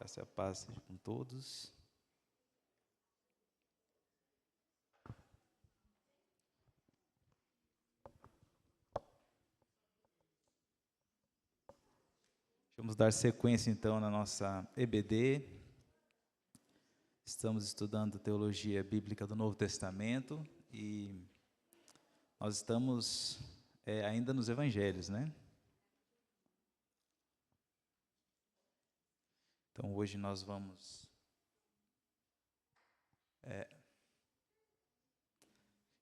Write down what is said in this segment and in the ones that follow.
Graça e a paz seja com todos. Vamos dar sequência, então, na nossa EBD. Estamos estudando Teologia Bíblica do Novo Testamento e nós estamos ainda nos Evangelhos, né? Então, hoje nós vamos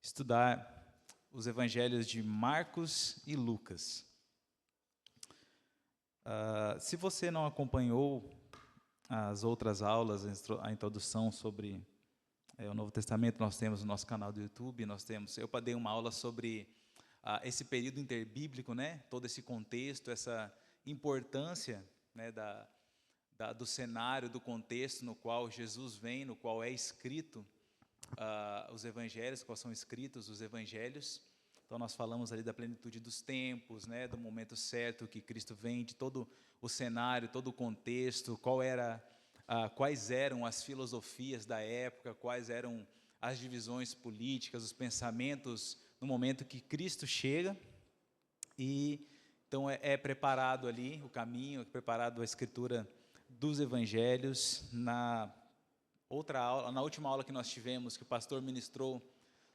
estudar os Evangelhos de Marcos e Lucas. Se você não acompanhou as outras aulas, a introdução sobre o Novo Testamento, nós temos no nosso canal do YouTube, eu dei uma aula sobre esse período interbíblico, né? Todo esse contexto, essa importância, né, do cenário, do contexto no qual Jesus vem, no qual é escrito os evangelhos, quais são escritos os evangelhos. Então nós falamos ali da plenitude dos tempos, né, do momento certo que Cristo vem, de todo o cenário, todo o contexto, quais eram as filosofias da época, quais eram as divisões políticas, os pensamentos no momento que Cristo chega. E então é preparado ali o caminho, é preparado a escritura dos evangelhos. Na última aula que nós tivemos, que o pastor ministrou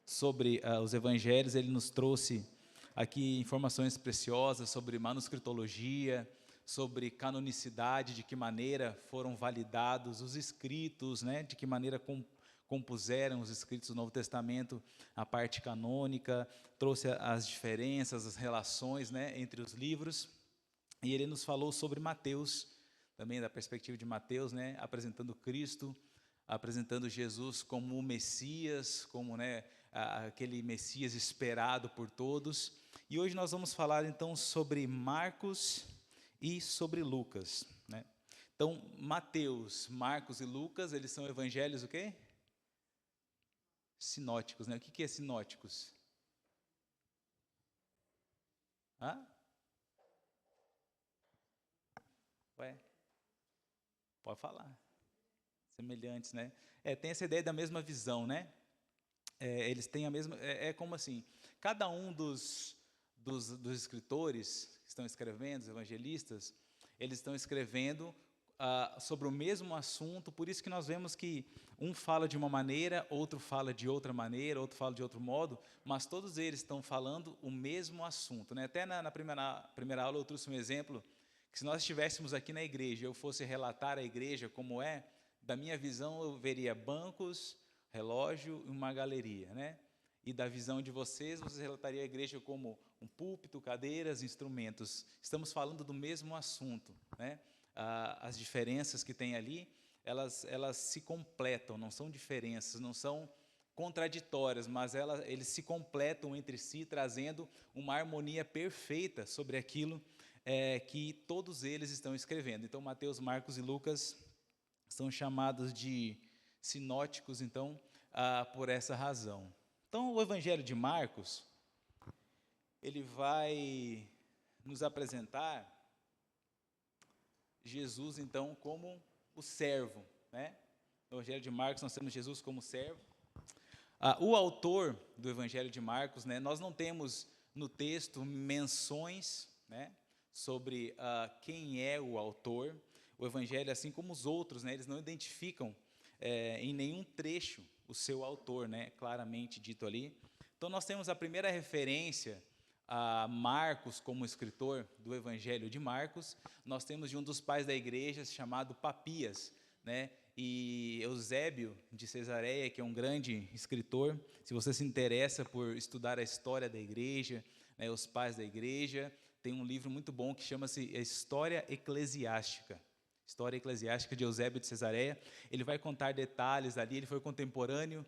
sobre os evangelhos, ele nos trouxe aqui informações preciosas sobre manuscritologia, sobre canonicidade, de que maneira foram validados os escritos, né, de que maneira compuseram os escritos do Novo Testamento, a parte canônica, trouxe as diferenças, as relações, né, entre os livros. E ele nos falou sobre Mateus, também da perspectiva de Mateus, né, apresentando Cristo, apresentando Jesus como o Messias, como, né, aquele Messias esperado por todos. E hoje nós vamos falar então sobre Marcos e sobre Lucas, né? Então, Mateus, Marcos e Lucas, eles são evangelhos o quê? Sinóticos, né? O que é sinóticos? Ué? Pode falar. Semelhantes, né? Tem essa ideia da mesma visão, né? Eles têm a mesma... como assim, cada um dos escritores que estão escrevendo, os evangelistas, eles estão escrevendo sobre o mesmo assunto, por isso que nós vemos que um fala de uma maneira, outro fala de outra maneira, outro fala de outro modo, mas todos eles estão falando o mesmo assunto, né? Até na primeira aula eu trouxe um exemplo, que se nós estivéssemos aqui na igreja, eu fosse relatar a igreja como é, da minha visão eu veria bancos, relógio e uma galeria, né? E da visão de vocês relataria a igreja como um púlpito, cadeiras, instrumentos. Estamos falando do mesmo assunto, né? As diferenças que tem ali, elas se completam, não são diferenças, não são contraditórias, mas eles se completam entre si, trazendo uma harmonia perfeita sobre aquilo que todos eles estão escrevendo. Então, Mateus, Marcos e Lucas são chamados de sinóticos, então, por essa razão. Então, o Evangelho de Marcos, ele vai nos apresentar Jesus, então, como o servo, né? No Evangelho de Marcos, nós temos Jesus como servo. O autor do Evangelho de Marcos, né, nós não temos no texto menções, né, sobre quem é o autor. O Evangelho, assim como os outros, né, eles não identificam em nenhum trecho o seu autor, né, claramente dito ali. Então, nós temos a primeira referência a Marcos como escritor do Evangelho de Marcos. Nós temos de um dos pais da igreja chamado Papias, né? E Eusébio de Cesareia, que é um grande escritor. Se você se interessa por estudar a história da igreja, né, os pais da igreja, tem um livro muito bom que chama-se História Eclesiástica. História Eclesiástica de Eusébio de Cesareia. Ele vai contar detalhes ali, ele foi contemporâneo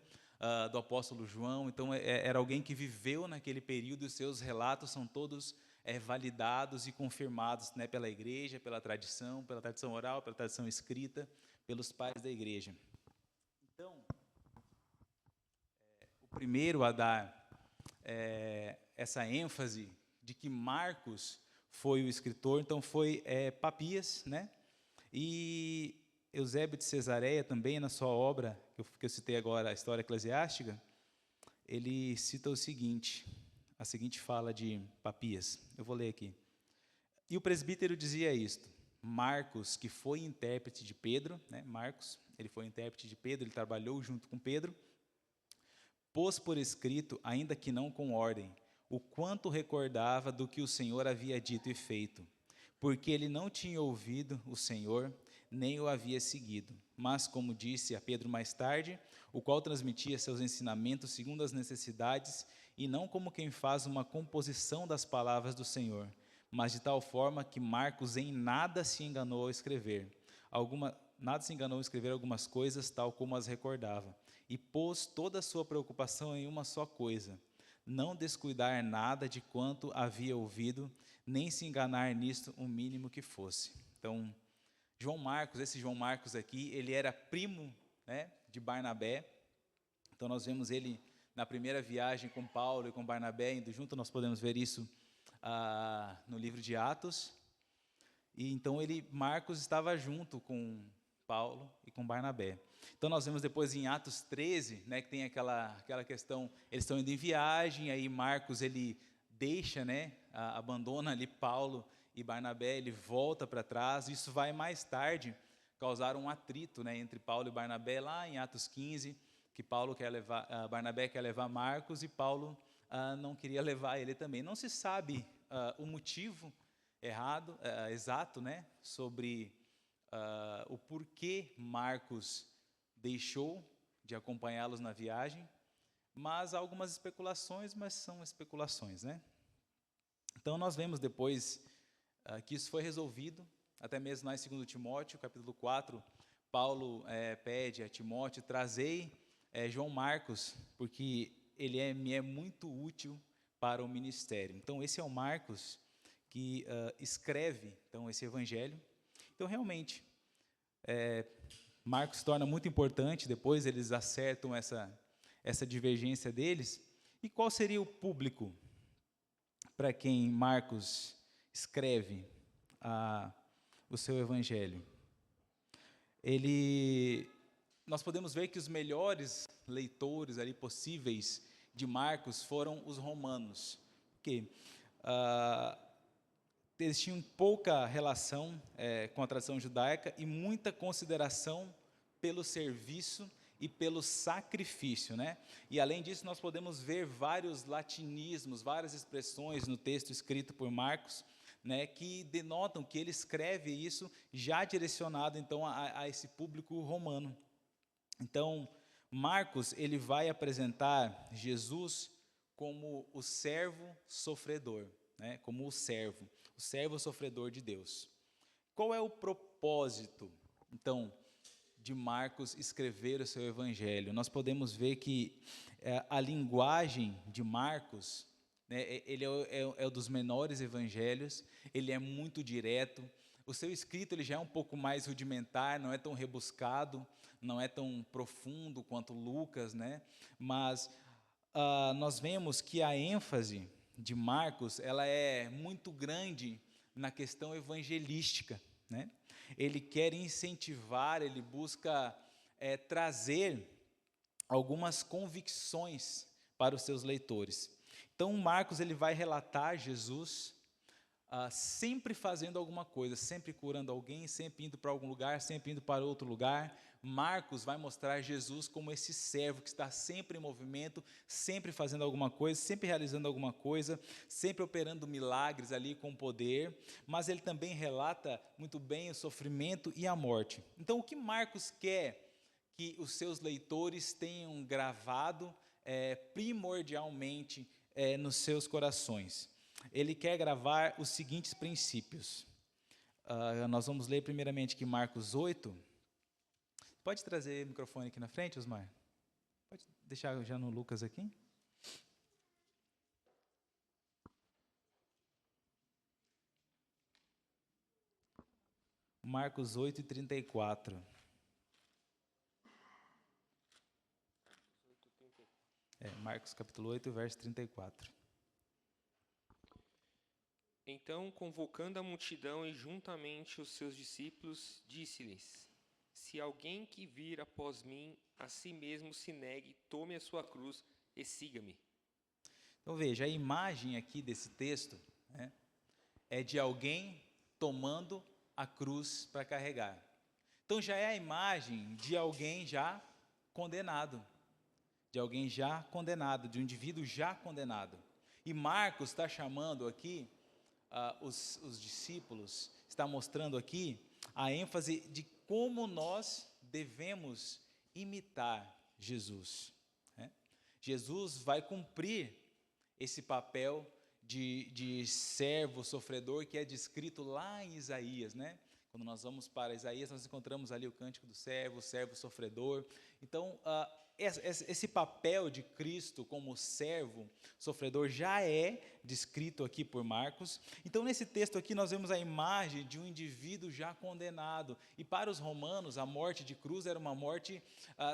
do apóstolo João, então era alguém que viveu naquele período, e os seus relatos são todos validados e confirmados, né, pela igreja, pela tradição oral, pela tradição escrita, pelos pais da igreja. Então, o primeiro a dar essa ênfase de que Marcos foi o escritor, então foi Papias, né? E Eusébio de Cesareia, também, na sua obra, que eu citei agora, a História Eclesiástica, ele cita o seguinte, a seguinte fala de Papias. Eu vou ler aqui. E o presbítero dizia isto: Marcos, que foi intérprete de Pedro, né, Marcos, ele foi intérprete de Pedro, ele trabalhou junto com Pedro, pôs por escrito, ainda que não com ordem, o quanto recordava do que o Senhor havia dito e feito, porque ele não tinha ouvido o Senhor, nem o havia seguido, mas, como disse a Pedro mais tarde, o qual transmitia seus ensinamentos segundo as necessidades, e não como quem faz uma composição das palavras do Senhor, mas de tal forma que Marcos em nada se enganou ao escrever. Nada se enganou ao escrever algumas coisas, tal como as recordava, e pôs toda a sua preocupação em uma só coisa, não descuidar nada de quanto havia ouvido, nem se enganar nisto o mínimo que fosse. Então, João Marcos, esse João Marcos aqui, ele era primo, né, de Barnabé. Então, nós vemos ele na primeira viagem com Paulo e com Barnabé, indo junto, nós podemos ver isso no livro de Atos. E então, Marcos estava junto com Paulo e com Barnabé. Então, nós vemos depois em Atos 13, né, que tem aquela questão, eles estão indo em viagem, aí Marcos, ele deixa, né, abandona ali Paulo e Barnabé, ele volta para trás. Isso vai mais tarde causar um atrito, né, entre Paulo e Barnabé, lá em Atos 15, que Barnabé quer levar Marcos e Paulo não queria levar ele também. Não se sabe o motivo exato, né, sobre o porquê Marcos deixou de acompanhá-los na viagem, mas há algumas especulações, mas são especulações, né? Então, nós vemos depois que isso foi resolvido, até mesmo lá em 2 Timóteo, capítulo 4, Paulo pede a Timóteo, trazei João Marcos, porque ele me é muito útil para o ministério. Então, esse é o Marcos que escreve então, esse evangelho. Então, realmente, Marcos se torna muito importante, depois eles acertam essa divergência deles. E qual seria o público para quem Marcos escreve o seu evangelho? Nós podemos ver que os melhores leitores ali possíveis de Marcos foram os romanos, porque eles tinham pouca relação com a tradição judaica e muita consideração pelo serviço e pelo sacrifício, né? E além disso, nós podemos ver vários latinismos, várias expressões no texto escrito por Marcos, né, que denotam que ele escreve isso já direcionado então a esse público romano. Então, Marcos, ele vai apresentar Jesus como o servo sofredor, né, como o servo sofredor de Deus. Qual é o propósito, então, de Marcos escrever o seu evangelho? Nós podemos ver que a linguagem de Marcos, né, ele é um dos menores evangelhos, ele é muito direto, o seu escrito ele já é um pouco mais rudimentar, não é tão rebuscado, não é tão profundo quanto Lucas, né? Mas nós vemos que a ênfase de Marcos ela é muito grande na questão evangelística, né? Ele quer incentivar, ele busca trazer algumas convicções para os seus leitores. Então, Marcos ele vai relatar Jesus sempre fazendo alguma coisa, sempre curando alguém, sempre indo para algum lugar, sempre indo para outro lugar. Marcos vai mostrar Jesus como esse servo que está sempre em movimento, sempre fazendo alguma coisa, sempre realizando alguma coisa, sempre operando milagres ali com poder, mas ele também relata muito bem o sofrimento e a morte. Então, o que Marcos quer que os seus leitores tenham gravado primordialmente nos seus corações? Ele quer gravar os seguintes princípios. Nós vamos ler primeiramente aqui Marcos 8. Pode trazer o microfone aqui na frente, Osmar? Pode deixar já no Lucas aqui? Marcos 8, 34. Marcos capítulo 8, verso 34. Então, convocando a multidão e juntamente os seus discípulos, disse-lhes: Se alguém que vir após mim, a si mesmo se negue, tome a sua cruz e siga-me. Então veja, a imagem aqui desse texto, né, é de alguém tomando a cruz para carregar. Então já é a imagem de alguém já condenado, de alguém já condenado, de um indivíduo já condenado. E Marcos está chamando aqui os discípulos, está mostrando aqui a ênfase de como nós devemos imitar Jesus, né? Jesus vai cumprir esse papel de servo sofredor que é descrito lá em Isaías, né? Quando nós vamos para Isaías, nós encontramos ali o cântico do servo sofredor. Então, esse papel de Cristo como servo sofredor já é descrito aqui por Marcos. Então, nesse texto aqui, nós vemos a imagem de um indivíduo já condenado. E para os romanos, a morte de cruz era uma morte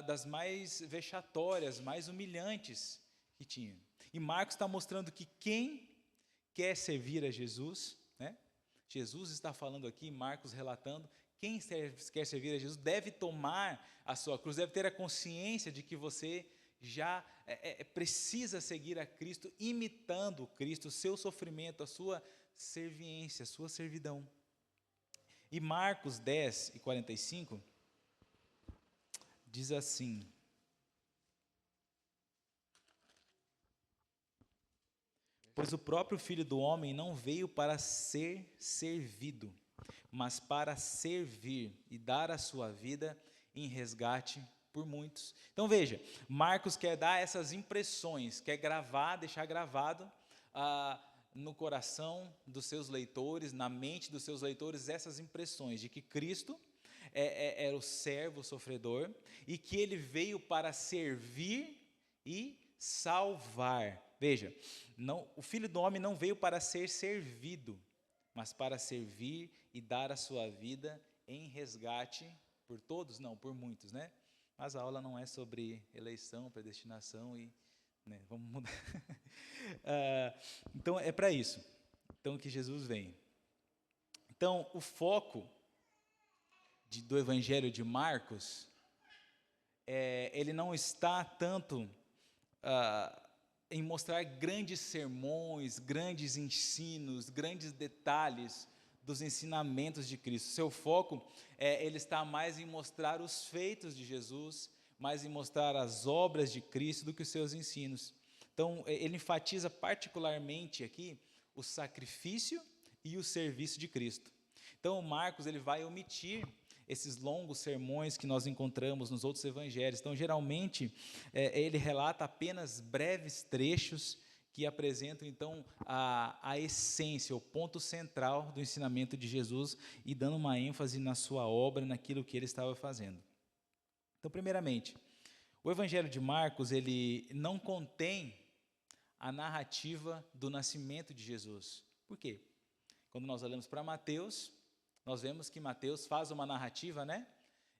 das mais vexatórias, mais humilhantes que tinha. E Marcos está mostrando que quem quer servir a Jesus, né? Jesus está falando aqui, Marcos relatando, quem quer servir a Jesus deve tomar a sua cruz, deve ter a consciência de que você já precisa seguir a Cristo, imitando Cristo, o seu sofrimento, a sua serviência, a sua servidão. E Marcos 10 e 45 diz assim: pois o próprio Filho do Homem não veio para ser servido, mas para servir e dar a sua vida em resgate por muitos. Então veja, Marcos quer dar essas impressões, quer gravar, deixar gravado no coração dos seus leitores, na mente dos seus leitores, essas impressões de que Cristo é o servo sofredor e que ele veio para servir e salvar. Veja, o Filho do Homem não veio para ser servido, mas para servir e dar a sua vida em resgate por todos, não, por muitos, né? Mas a aula não é sobre eleição, predestinação e, né, vamos mudar. Então é para isso. Então que Jesus vem. Então o foco do Evangelho de Marcos ele não está tanto em mostrar grandes sermões, grandes ensinos, grandes detalhes dos ensinamentos de Cristo. Seu foco, ele está mais em mostrar os feitos de Jesus, mais em mostrar as obras de Cristo do que os seus ensinos. Então, ele enfatiza particularmente aqui o sacrifício e o serviço de Cristo. Então, Marcos ele vai omitir esses longos sermões que nós encontramos nos outros evangelhos. Então, geralmente, ele relata apenas breves trechos que apresentam, então, a essência, o ponto central do ensinamento de Jesus e dando uma ênfase na sua obra, naquilo que ele estava fazendo. Então, primeiramente, o evangelho de Marcos, ele não contém a narrativa do nascimento de Jesus. Por quê? Quando nós olhamos para Mateus, nós vemos que Mateus faz uma narrativa, né?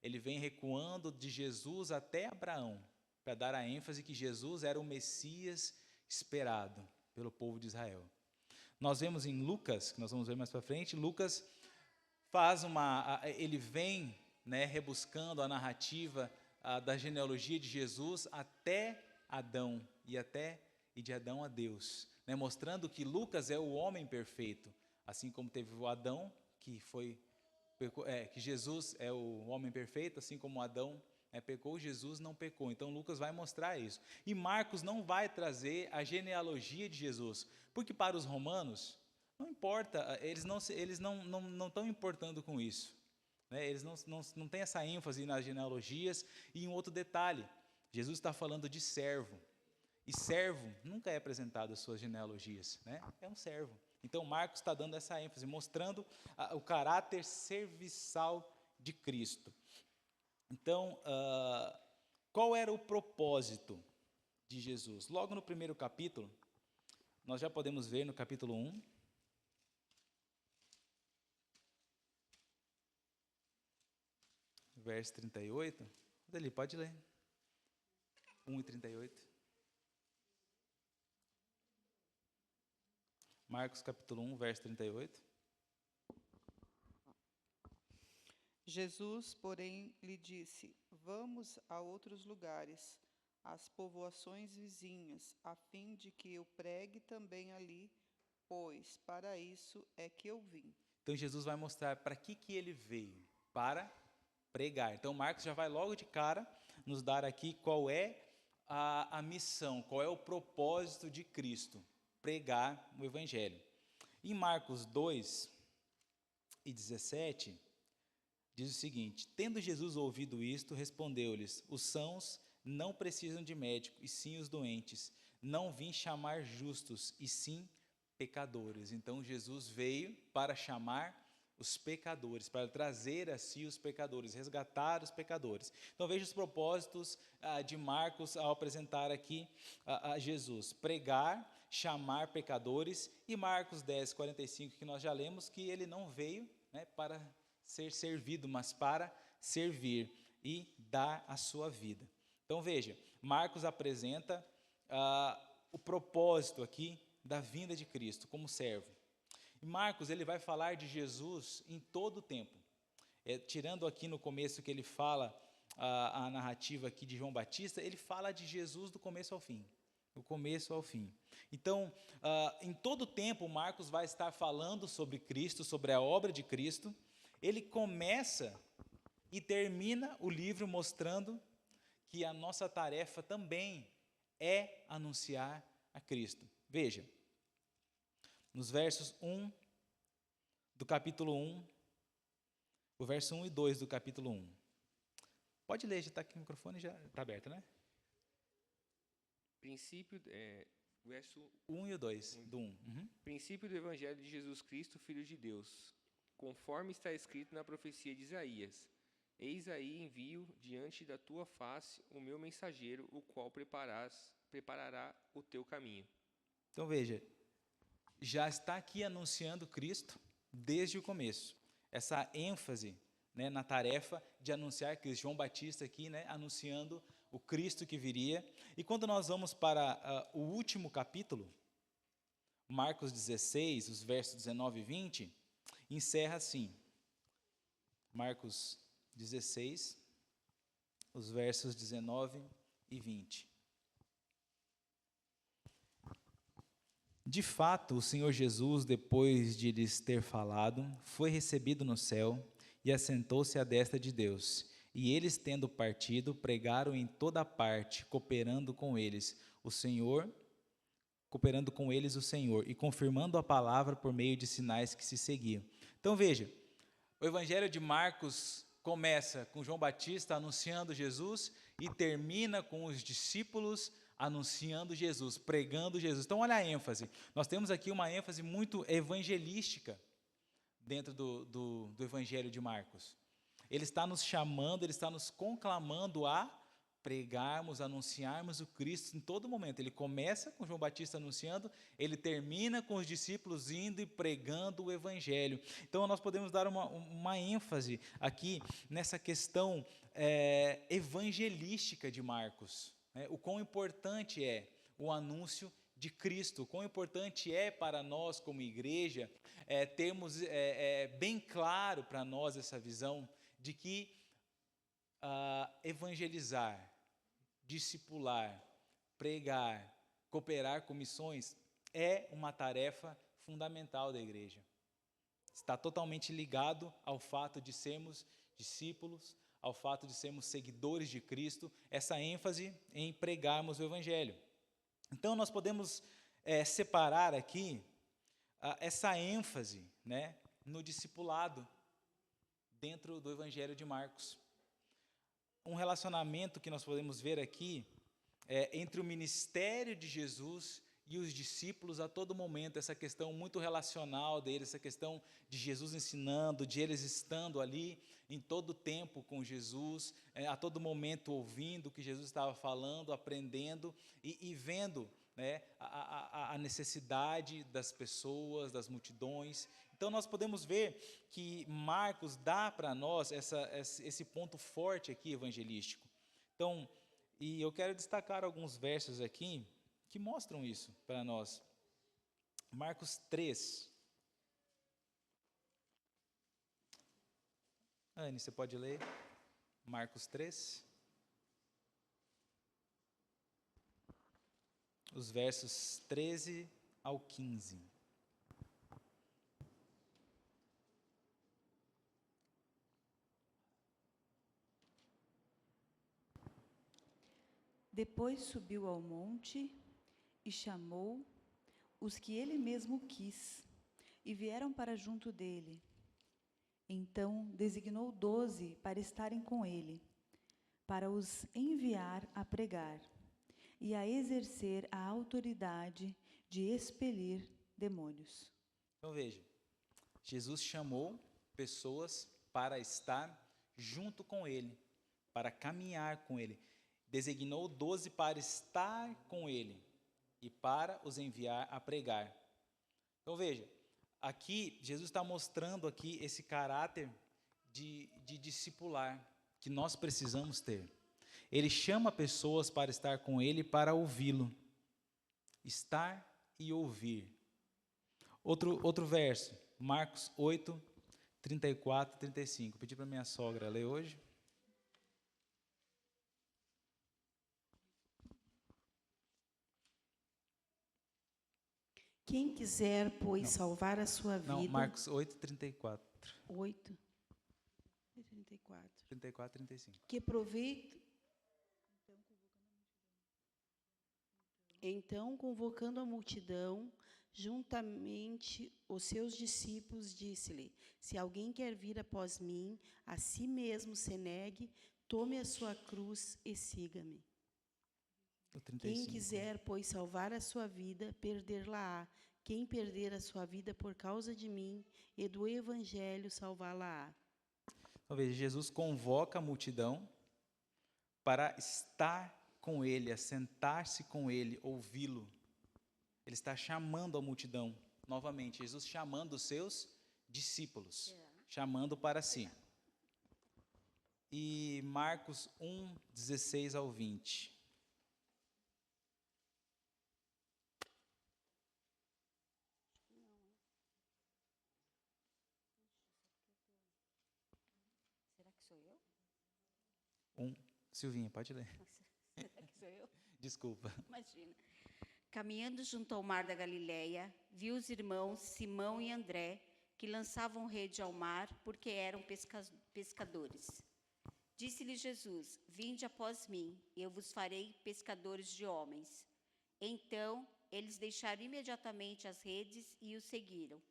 Ele vem recuando de Jesus até Abraão, para dar a ênfase que Jesus era o Messias esperado pelo povo de Israel. Nós vemos em Lucas, que nós vamos ver mais para frente, Lucas ele vem, né, rebuscando a narrativa da genealogia de Jesus até Adão e de Adão a Deus, né, mostrando que Lucas é o homem perfeito, assim como teve o Adão, que Jesus é o homem perfeito, assim como Adão pecou, Jesus não pecou. Então Lucas vai mostrar isso. E Marcos não vai trazer a genealogia de Jesus, porque para os romanos não importa, eles não estão importando com isso, né? Eles não têm essa ênfase nas genealogias. E um outro detalhe, Jesus está falando de servo, e servo nunca é apresentado as suas genealogias, né? É um servo. Então, Marcos está dando essa ênfase, mostrando o caráter serviçal de Cristo. Então, qual era o propósito de Jesus? Logo no primeiro capítulo, nós já podemos ver no capítulo 1, verso 38. Dali, pode ler. 1 e 38. Marcos capítulo 1, verso 38. Jesus, porém, lhe disse: Vamos a outros lugares, às povoações vizinhas, a fim de que eu pregue também ali, pois para isso é que eu vim. Então Jesus vai mostrar para que ele veio, para pregar. Então Marcos já vai logo de cara nos dar aqui qual é a missão, qual é o propósito de Cristo, pregar o Evangelho. Em Marcos 2:17, diz o seguinte: tendo Jesus ouvido isto, respondeu-lhes: os sãos não precisam de médico, e sim os doentes. Não vim chamar justos, e sim pecadores. Então Jesus veio para chamar os pecadores, para trazer a si os pecadores, resgatar os pecadores. Então veja os propósitos de Marcos ao apresentar aqui a Jesus: pregar, chamar pecadores. E Marcos 10:45, que nós já lemos, que ele não veio, né, para ser servido, mas para servir e dar a sua vida. Então veja, Marcos apresenta o propósito aqui da vinda de Cristo como servo. E Marcos, ele vai falar de Jesus em todo o tempo. Tirando aqui no começo que ele fala a narrativa aqui de João Batista, ele fala de Jesus do começo ao fim. Do começo ao fim. Então, em todo o tempo, Marcos vai estar falando sobre Cristo, sobre a obra de Cristo. Ele começa e termina o livro mostrando que a nossa tarefa também é anunciar a Cristo. Veja, nos versos 1 do capítulo 1, o verso 1 e 2 do capítulo 1. Pode ler, já está aqui o microfone, já está aberto, né? Princípio, verso 1 e o 2, do 1. Princípio do Evangelho de Jesus Cristo, Filho de Deus, conforme está escrito na profecia de Isaías: eis aí envio diante da tua face o meu mensageiro, o qual preparará o teu caminho. Então veja, já está aqui anunciando Cristo desde o começo. Essa ênfase, né, na tarefa de anunciar Cristo. João Batista aqui, né, anunciando o Cristo que viria. E quando nós vamos para o último capítulo, Marcos 16, os versos 19 e 20, encerra assim. Marcos 16, os versos 19 e 20. De fato, o Senhor Jesus, depois de lhes ter falado, foi recebido no céu e assentou-se à destra de Deus. E eles, tendo partido, pregaram em toda parte, cooperando com eles o Senhor, e confirmando a palavra por meio de sinais que se seguiam. Então veja, o Evangelho de Marcos começa com João Batista anunciando Jesus e termina com os discípulos anunciando Jesus, pregando Jesus. Então olha a ênfase. Nós temos aqui uma ênfase muito evangelística dentro do Evangelho de Marcos. Ele está nos chamando, ele está nos conclamando a pregarmos, anunciarmos o Cristo em todo momento. Ele começa com João Batista anunciando, ele termina com os discípulos indo e pregando o Evangelho. Então nós podemos dar uma ênfase aqui nessa questão evangelística de Marcos. O quão importante é o anúncio de Cristo, o quão importante é para nós como igreja termos bem claro para nós essa visão de que evangelizar, discipular, pregar, cooperar com missões é uma tarefa fundamental da igreja. Está totalmente ligado ao fato de sermos discípulos, ao fato de sermos seguidores de Cristo, essa ênfase em pregarmos o Evangelho. Então nós podemos separar aqui essa ênfase, né, no discipulado dentro do Evangelho de Marcos. Um relacionamento que nós podemos ver aqui entre o ministério de Jesus e os discípulos a todo momento, essa questão muito relacional deles, essa questão de Jesus ensinando, de eles estando ali em todo o tempo com Jesus, a todo momento ouvindo o que Jesus estava falando, aprendendo e vendo, né, a necessidade das pessoas, das multidões. Então nós podemos ver que Marcos dá para nós esse ponto forte aqui evangelístico. Então, e eu quero destacar alguns versos aqui que mostram isso para nós. Marcos 3. Anne, você pode ler Marcos 3? Os versos 13 ao 15. Depois subiu ao monte e chamou os que ele mesmo quis, e vieram para junto dele. Então designou 12 para estarem com ele, para os enviar a pregar e a exercer a autoridade de expelir demônios. Então veja, Jesus chamou pessoas para estar junto com ele, para caminhar com ele. Designou 12 para estar com ele e para os enviar a pregar. Então veja, aqui Jesus está mostrando aqui esse caráter de discipular que nós precisamos ter. Ele chama pessoas para estar com ele, para ouvi-lo. Estar e ouvir. Outro verso, Marcos 8, 34 e 35. Pedi para minha sogra ler hoje. Quem quiser, pois, salvar a sua vida... Não, Marcos 8, 34. 8, 34. 34 e 35. Que proveito... Então, convocando a multidão, juntamente os seus discípulos, disse-lhe: se alguém quer vir após mim, a si mesmo se negue, tome a sua cruz e siga-me. Quem quiser, pois, salvar a sua vida, perdê-la-á. Quem perder a sua vida por causa de mim e do Evangelho, salvá-la-á. Então, veja, Jesus convoca a multidão para estar com ele, assentar-se com ele, ouvi-lo. Ele está chamando a multidão, novamente, Jesus chamando os seus discípulos, chamando para si. E Marcos 1, 16 ao 20. Será que sou eu? Silvinha, pode ler. Será que sou eu? Desculpa. Imagina. Caminhando junto ao mar da Galileia, viu os irmãos Simão e André, que lançavam rede ao mar, porque eram pescadores. Disse-lhe Jesus: vinde após mim, e eu vos farei pescadores de homens. Então, eles deixaram imediatamente as redes e o seguiram.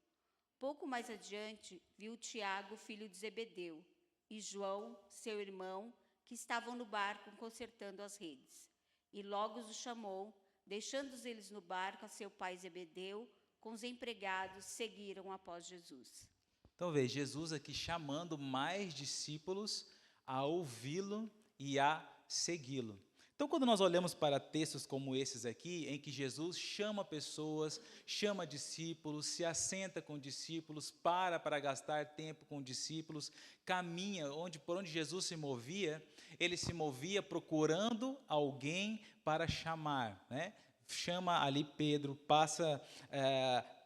Pouco mais adiante, viu Tiago, filho de Zebedeu, e João, seu irmão, que estavam no barco consertando as redes. E logo os chamou, deixando eles no barco a seu pai Zebedeu, com os empregados, seguiram após Jesus. Então veja, Jesus aqui chamando mais discípulos a ouvi-lo e a segui-lo. Então, quando nós olhamos para textos como esses aqui, em que Jesus chama pessoas, chama discípulos, se assenta com discípulos, para gastar tempo com discípulos, caminha, por onde Jesus se movia, ele se movia procurando alguém para chamar, né? Chama ali Pedro, passa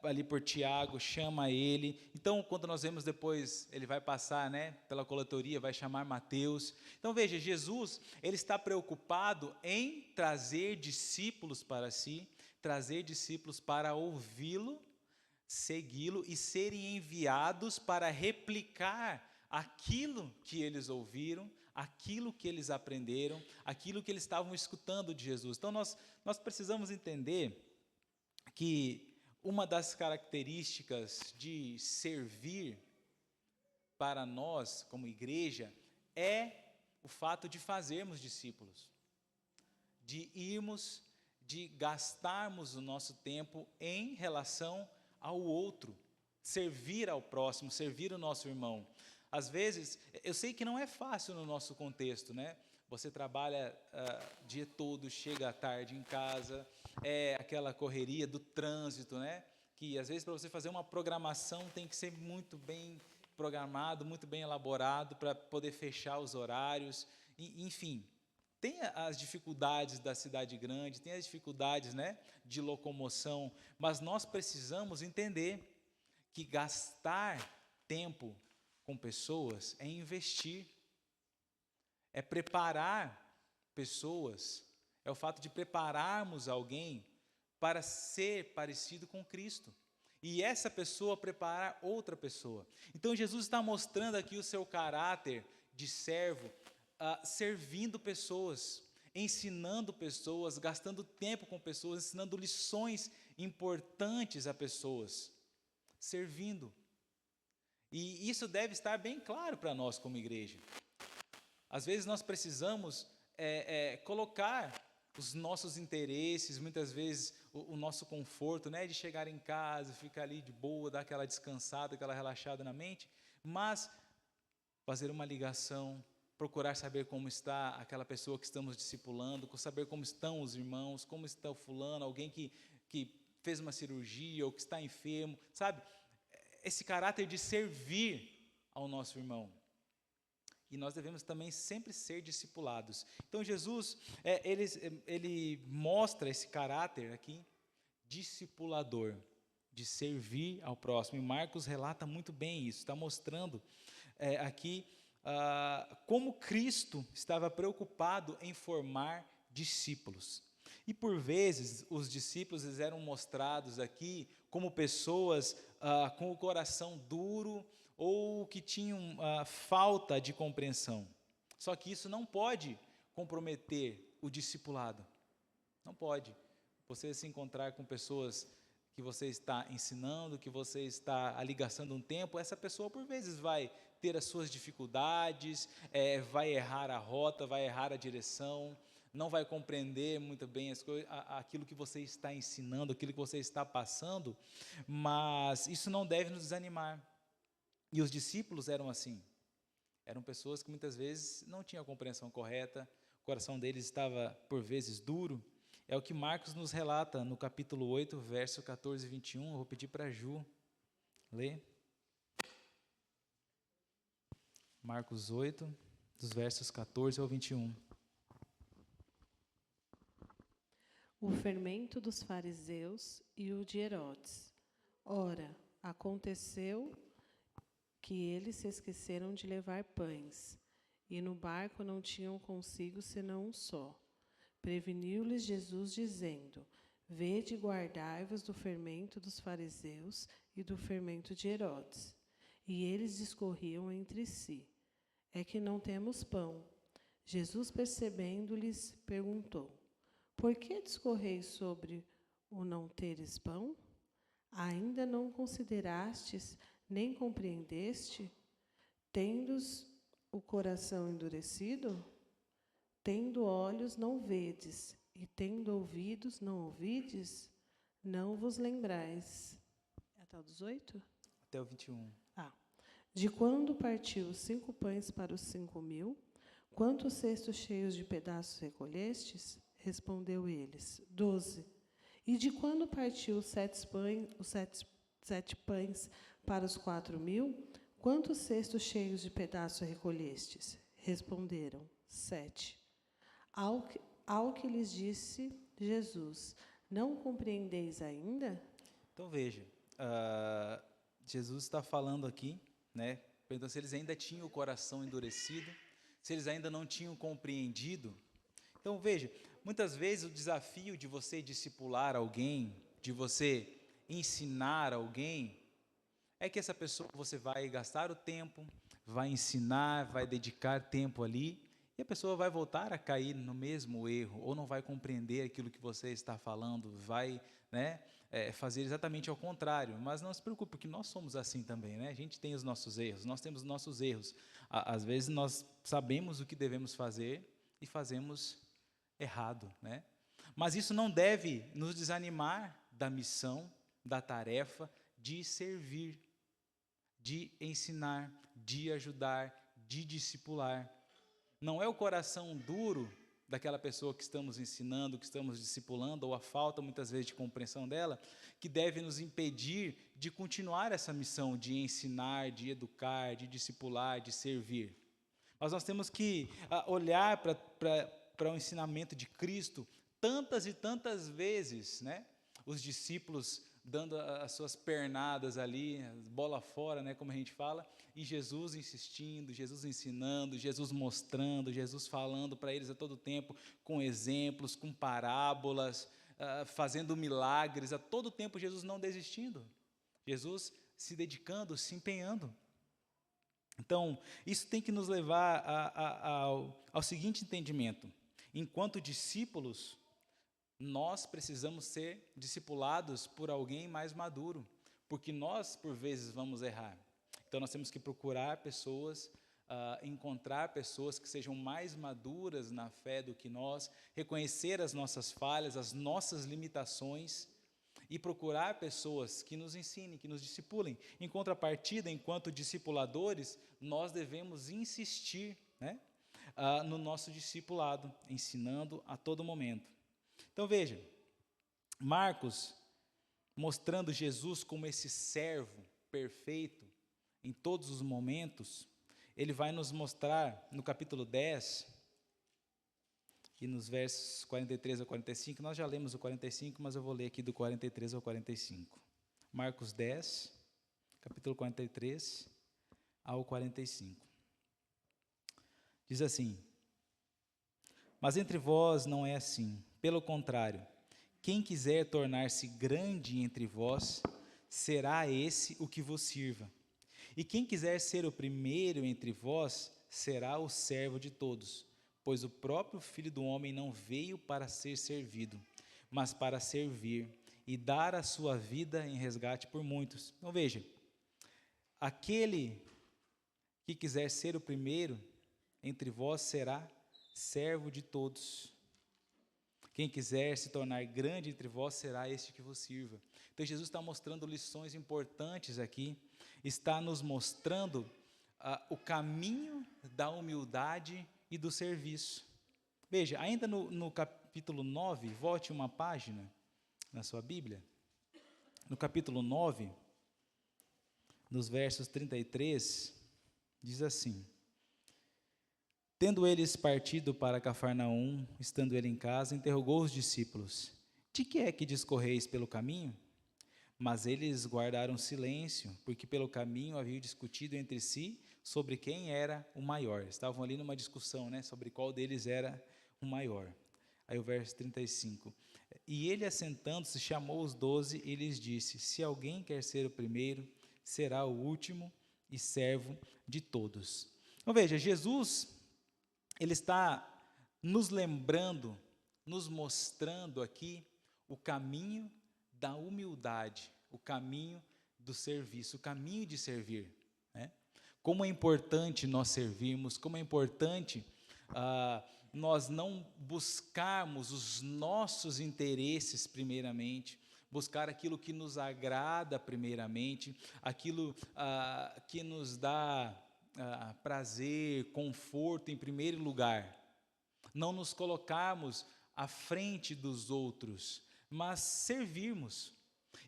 ali por Tiago, chama ele. Então, quando nós vemos depois, ele vai passar, né, pela coletoria, vai chamar Mateus. Então, veja, Jesus, ele está preocupado em trazer discípulos para si, trazer discípulos para ouvi-lo, segui-lo e serem enviados para replicar aquilo que eles ouviram, aquilo que eles aprenderam, aquilo que eles estavam escutando de Jesus. Então, nós precisamos entender que uma das características de servir para nós, como igreja, é o fato de fazermos discípulos, de irmos, de gastarmos o nosso tempo em relação ao outro, servir ao próximo, servir o nosso irmão. Às vezes, eu sei que não é fácil no nosso contexto, né? Você trabalha o dia todo, chega à tarde em casa, é aquela correria do trânsito, né? Que às vezes para você fazer uma programação tem que ser muito bem programado, muito bem elaborado para poder fechar os horários, enfim. Tem as dificuldades da cidade grande, tem as dificuldades, né, de locomoção, mas nós precisamos entender que gastar tempo com pessoas é investir, é preparar pessoas, é o fato de prepararmos alguém para ser parecido com Cristo. E essa pessoa preparar outra pessoa. Então Jesus está mostrando aqui o seu caráter de servo, servindo pessoas, ensinando pessoas, gastando tempo com pessoas, ensinando lições importantes a pessoas, servindo. E isso deve estar bem claro para nós como igreja. Às vezes nós precisamos colocar os nossos interesses, muitas vezes o nosso conforto, né, de chegar em casa, ficar ali de boa, dar aquela descansada, aquela relaxada na mente, mas fazer uma ligação, procurar saber como está aquela pessoa que estamos discipulando, saber como estão os irmãos, como está o fulano, alguém que fez uma cirurgia ou que está enfermo, sabe? Esse caráter de servir ao nosso irmão. E nós devemos também sempre ser discipulados. Então, Jesus, ele mostra esse caráter aqui, discipulador, de servir ao próximo. E Marcos relata muito bem isso, está mostrando aqui como Cristo estava preocupado em formar discípulos. E, por vezes, os discípulos eles eram mostrados aqui como pessoas com o coração duro, ou que tinham falta de compreensão. Só que isso não pode comprometer o discipulado. Não pode. Você se encontrar com pessoas que você está ensinando, que você está ali gastando um tempo, essa pessoa por vezes vai ter as suas dificuldades, vai errar a rota, vai errar a direção, não vai compreender muito bem as coisas, aquilo que você está ensinando, aquilo que você está passando, mas isso não deve nos desanimar. E os discípulos eram assim, eram pessoas que muitas vezes não tinham a compreensão correta, o coração deles estava por vezes duro. É o que Marcos nos relata no capítulo 8, verso 14 e 21, eu vou pedir para a Ju ler. Marcos 8, dos versos 14 ao 21. O fermento dos fariseus e o de Herodes. Ora, aconteceu que eles se esqueceram de levar pães, e no barco não tinham consigo senão um só. Preveniu-lhes Jesus, dizendo: Vede e guardai-vos do fermento dos fariseus e do fermento de Herodes. E eles discorriam entre si: É que não temos pão. Jesus, percebendo-lhes, perguntou: Por que discorreis sobre o não teres pão? Ainda não considerastes nem compreendeste? Tendes o coração endurecido? Tendo olhos, não vedes, e tendo ouvidos, não ouvides? Não vos lembrais. Até o 18? Até o 21. De quando partiu os 5 pães para os 5.000? Quantos cestos cheios de pedaços recolhestes? Respondeu eles: 12. E de quando partiu os 7 pães para os 4.000? Quantos cestos cheios de pedaços recolhestes? Responderam: 7. Ao que lhes disse Jesus: Não compreendeis ainda? Então veja, Jesus está falando aqui, né? Perguntando se eles ainda tinham o coração endurecido, se eles ainda não tinham compreendido. Então veja, muitas vezes o desafio de você discipular alguém, de você ensinar alguém, é que essa pessoa você vai gastar o tempo, vai ensinar, vai dedicar tempo ali, e a pessoa vai voltar a cair no mesmo erro, ou não vai compreender aquilo que você está falando, vai, fazer exatamente ao contrário. Mas não se preocupe, porque nós somos assim também, né? A gente tem os nossos erros, nós temos os nossos erros. Às vezes nós sabemos o que devemos fazer e fazemos errado, né? Mas isso não deve nos desanimar da missão, da tarefa de servir, de ensinar, de ajudar, de discipular. Não é o coração duro daquela pessoa que estamos ensinando, que estamos discipulando, ou a falta, muitas vezes, de compreensão dela, que deve nos impedir de continuar essa missão de ensinar, de educar, de discipular, de servir. Mas nós temos que olhar para o ensinamento de Cristo tantas e tantas vezes, né? Os discípulos dando as suas pernadas ali, bola fora, né, como a gente fala, e Jesus insistindo, Jesus ensinando, Jesus mostrando, Jesus falando para eles a todo tempo, com exemplos, com parábolas, fazendo milagres, a todo tempo Jesus não desistindo, Jesus se dedicando, se empenhando. Então, isso tem que nos levar ao seguinte entendimento: enquanto discípulos, nós precisamos ser discipulados por alguém mais maduro, porque nós, por vezes, vamos errar. Então, nós temos que procurar pessoas, encontrar pessoas que sejam mais maduras na fé do que nós, reconhecer as nossas falhas, as nossas limitações, e procurar pessoas que nos ensinem, que nos discipulem. Em contrapartida, enquanto discipuladores, nós devemos insistir, né, no nosso discipulado, ensinando a todo momento. Então veja, Marcos, mostrando Jesus como esse servo perfeito em todos os momentos, ele vai nos mostrar no capítulo 10, e nos versos 43 ao 45, nós já lemos o 45, mas eu vou ler aqui do 43 ao 45. Marcos 10, capítulo 43 ao 45. Diz assim: mas entre vós não é assim, pelo contrário, quem quiser tornar-se grande entre vós, será esse o que vos sirva. E quem quiser ser o primeiro entre vós, será o servo de todos. Pois o próprio Filho do Homem não veio para ser servido, mas para servir e dar a sua vida em resgate por muitos. Então veja, aquele que quiser ser o primeiro entre vós será servo de todos. Quem quiser se tornar grande entre vós será este que vos sirva. Então Jesus está mostrando lições importantes aqui, está nos mostrando o caminho da humildade e do serviço. Veja, ainda no capítulo 9, volte uma página na sua Bíblia. No capítulo 9, nos versos 33, diz assim: tendo eles partido para Cafarnaum, estando ele em casa, interrogou os discípulos: de que é que discorreis pelo caminho? Mas eles guardaram silêncio, porque pelo caminho haviam discutido entre si sobre quem era o maior. Estavam ali numa discussão, né, sobre qual deles era o maior. Aí o verso 35. E ele, assentando-se, chamou os 12 e lhes disse: se alguém quer ser o primeiro, será o último e servo de todos. Então veja, Jesus, ele está nos lembrando, nos mostrando aqui o caminho da humildade, o caminho do serviço, o caminho de servir, né? Como é importante nós servirmos, como é importante nós não buscarmos os nossos interesses primeiramente, buscar aquilo que nos agrada primeiramente, aquilo que nos dá prazer, conforto em primeiro lugar. Não nos colocarmos à frente dos outros, mas servirmos.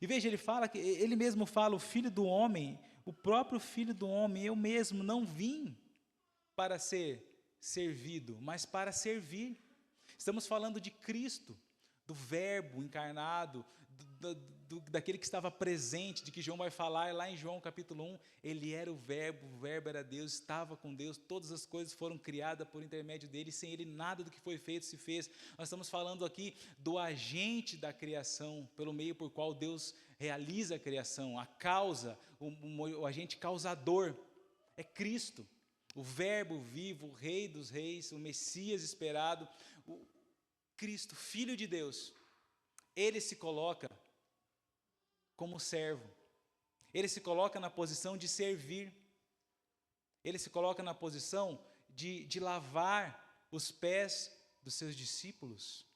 E veja, ele mesmo fala, o Filho do Homem, o próprio Filho do Homem, eu mesmo não vim para ser servido, mas para servir. Estamos falando de Cristo, do Verbo encarnado, daquele que estava presente, de que João vai falar lá em João capítulo 1, ele era o Verbo era Deus, estava com Deus, todas as coisas foram criadas por intermédio dele, sem ele nada do que foi feito se fez. Nós estamos falando aqui do agente da criação, pelo meio por qual Deus realiza a criação, a causa, o agente causador é Cristo, o Verbo vivo, o Rei dos Reis, o Messias esperado, o Cristo, Filho de Deus. Ele se coloca como servo, ele se coloca na posição de servir, ele se coloca na posição de lavar os pés dos seus discípulos.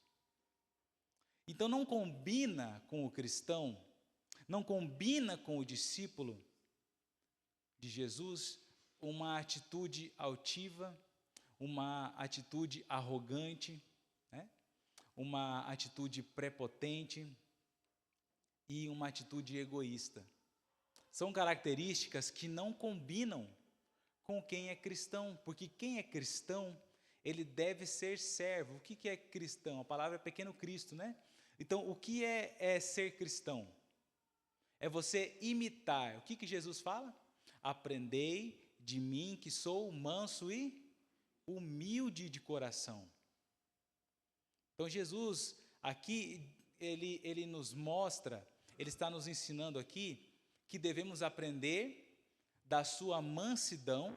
Então não combina com o cristão, não combina com o discípulo de Jesus uma atitude altiva, uma atitude arrogante, né? Uma atitude prepotente e uma atitude egoísta. São características que não combinam com quem é cristão, porque quem é cristão, ele deve ser servo. O que é cristão? A palavra é pequeno Cristo, né? Então, o que é ser cristão? É você imitar. O que Jesus fala? Aprendei de mim, que sou manso e humilde de coração. Então, Jesus, aqui, ele nos mostra, ele está nos ensinando aqui, que devemos aprender da sua mansidão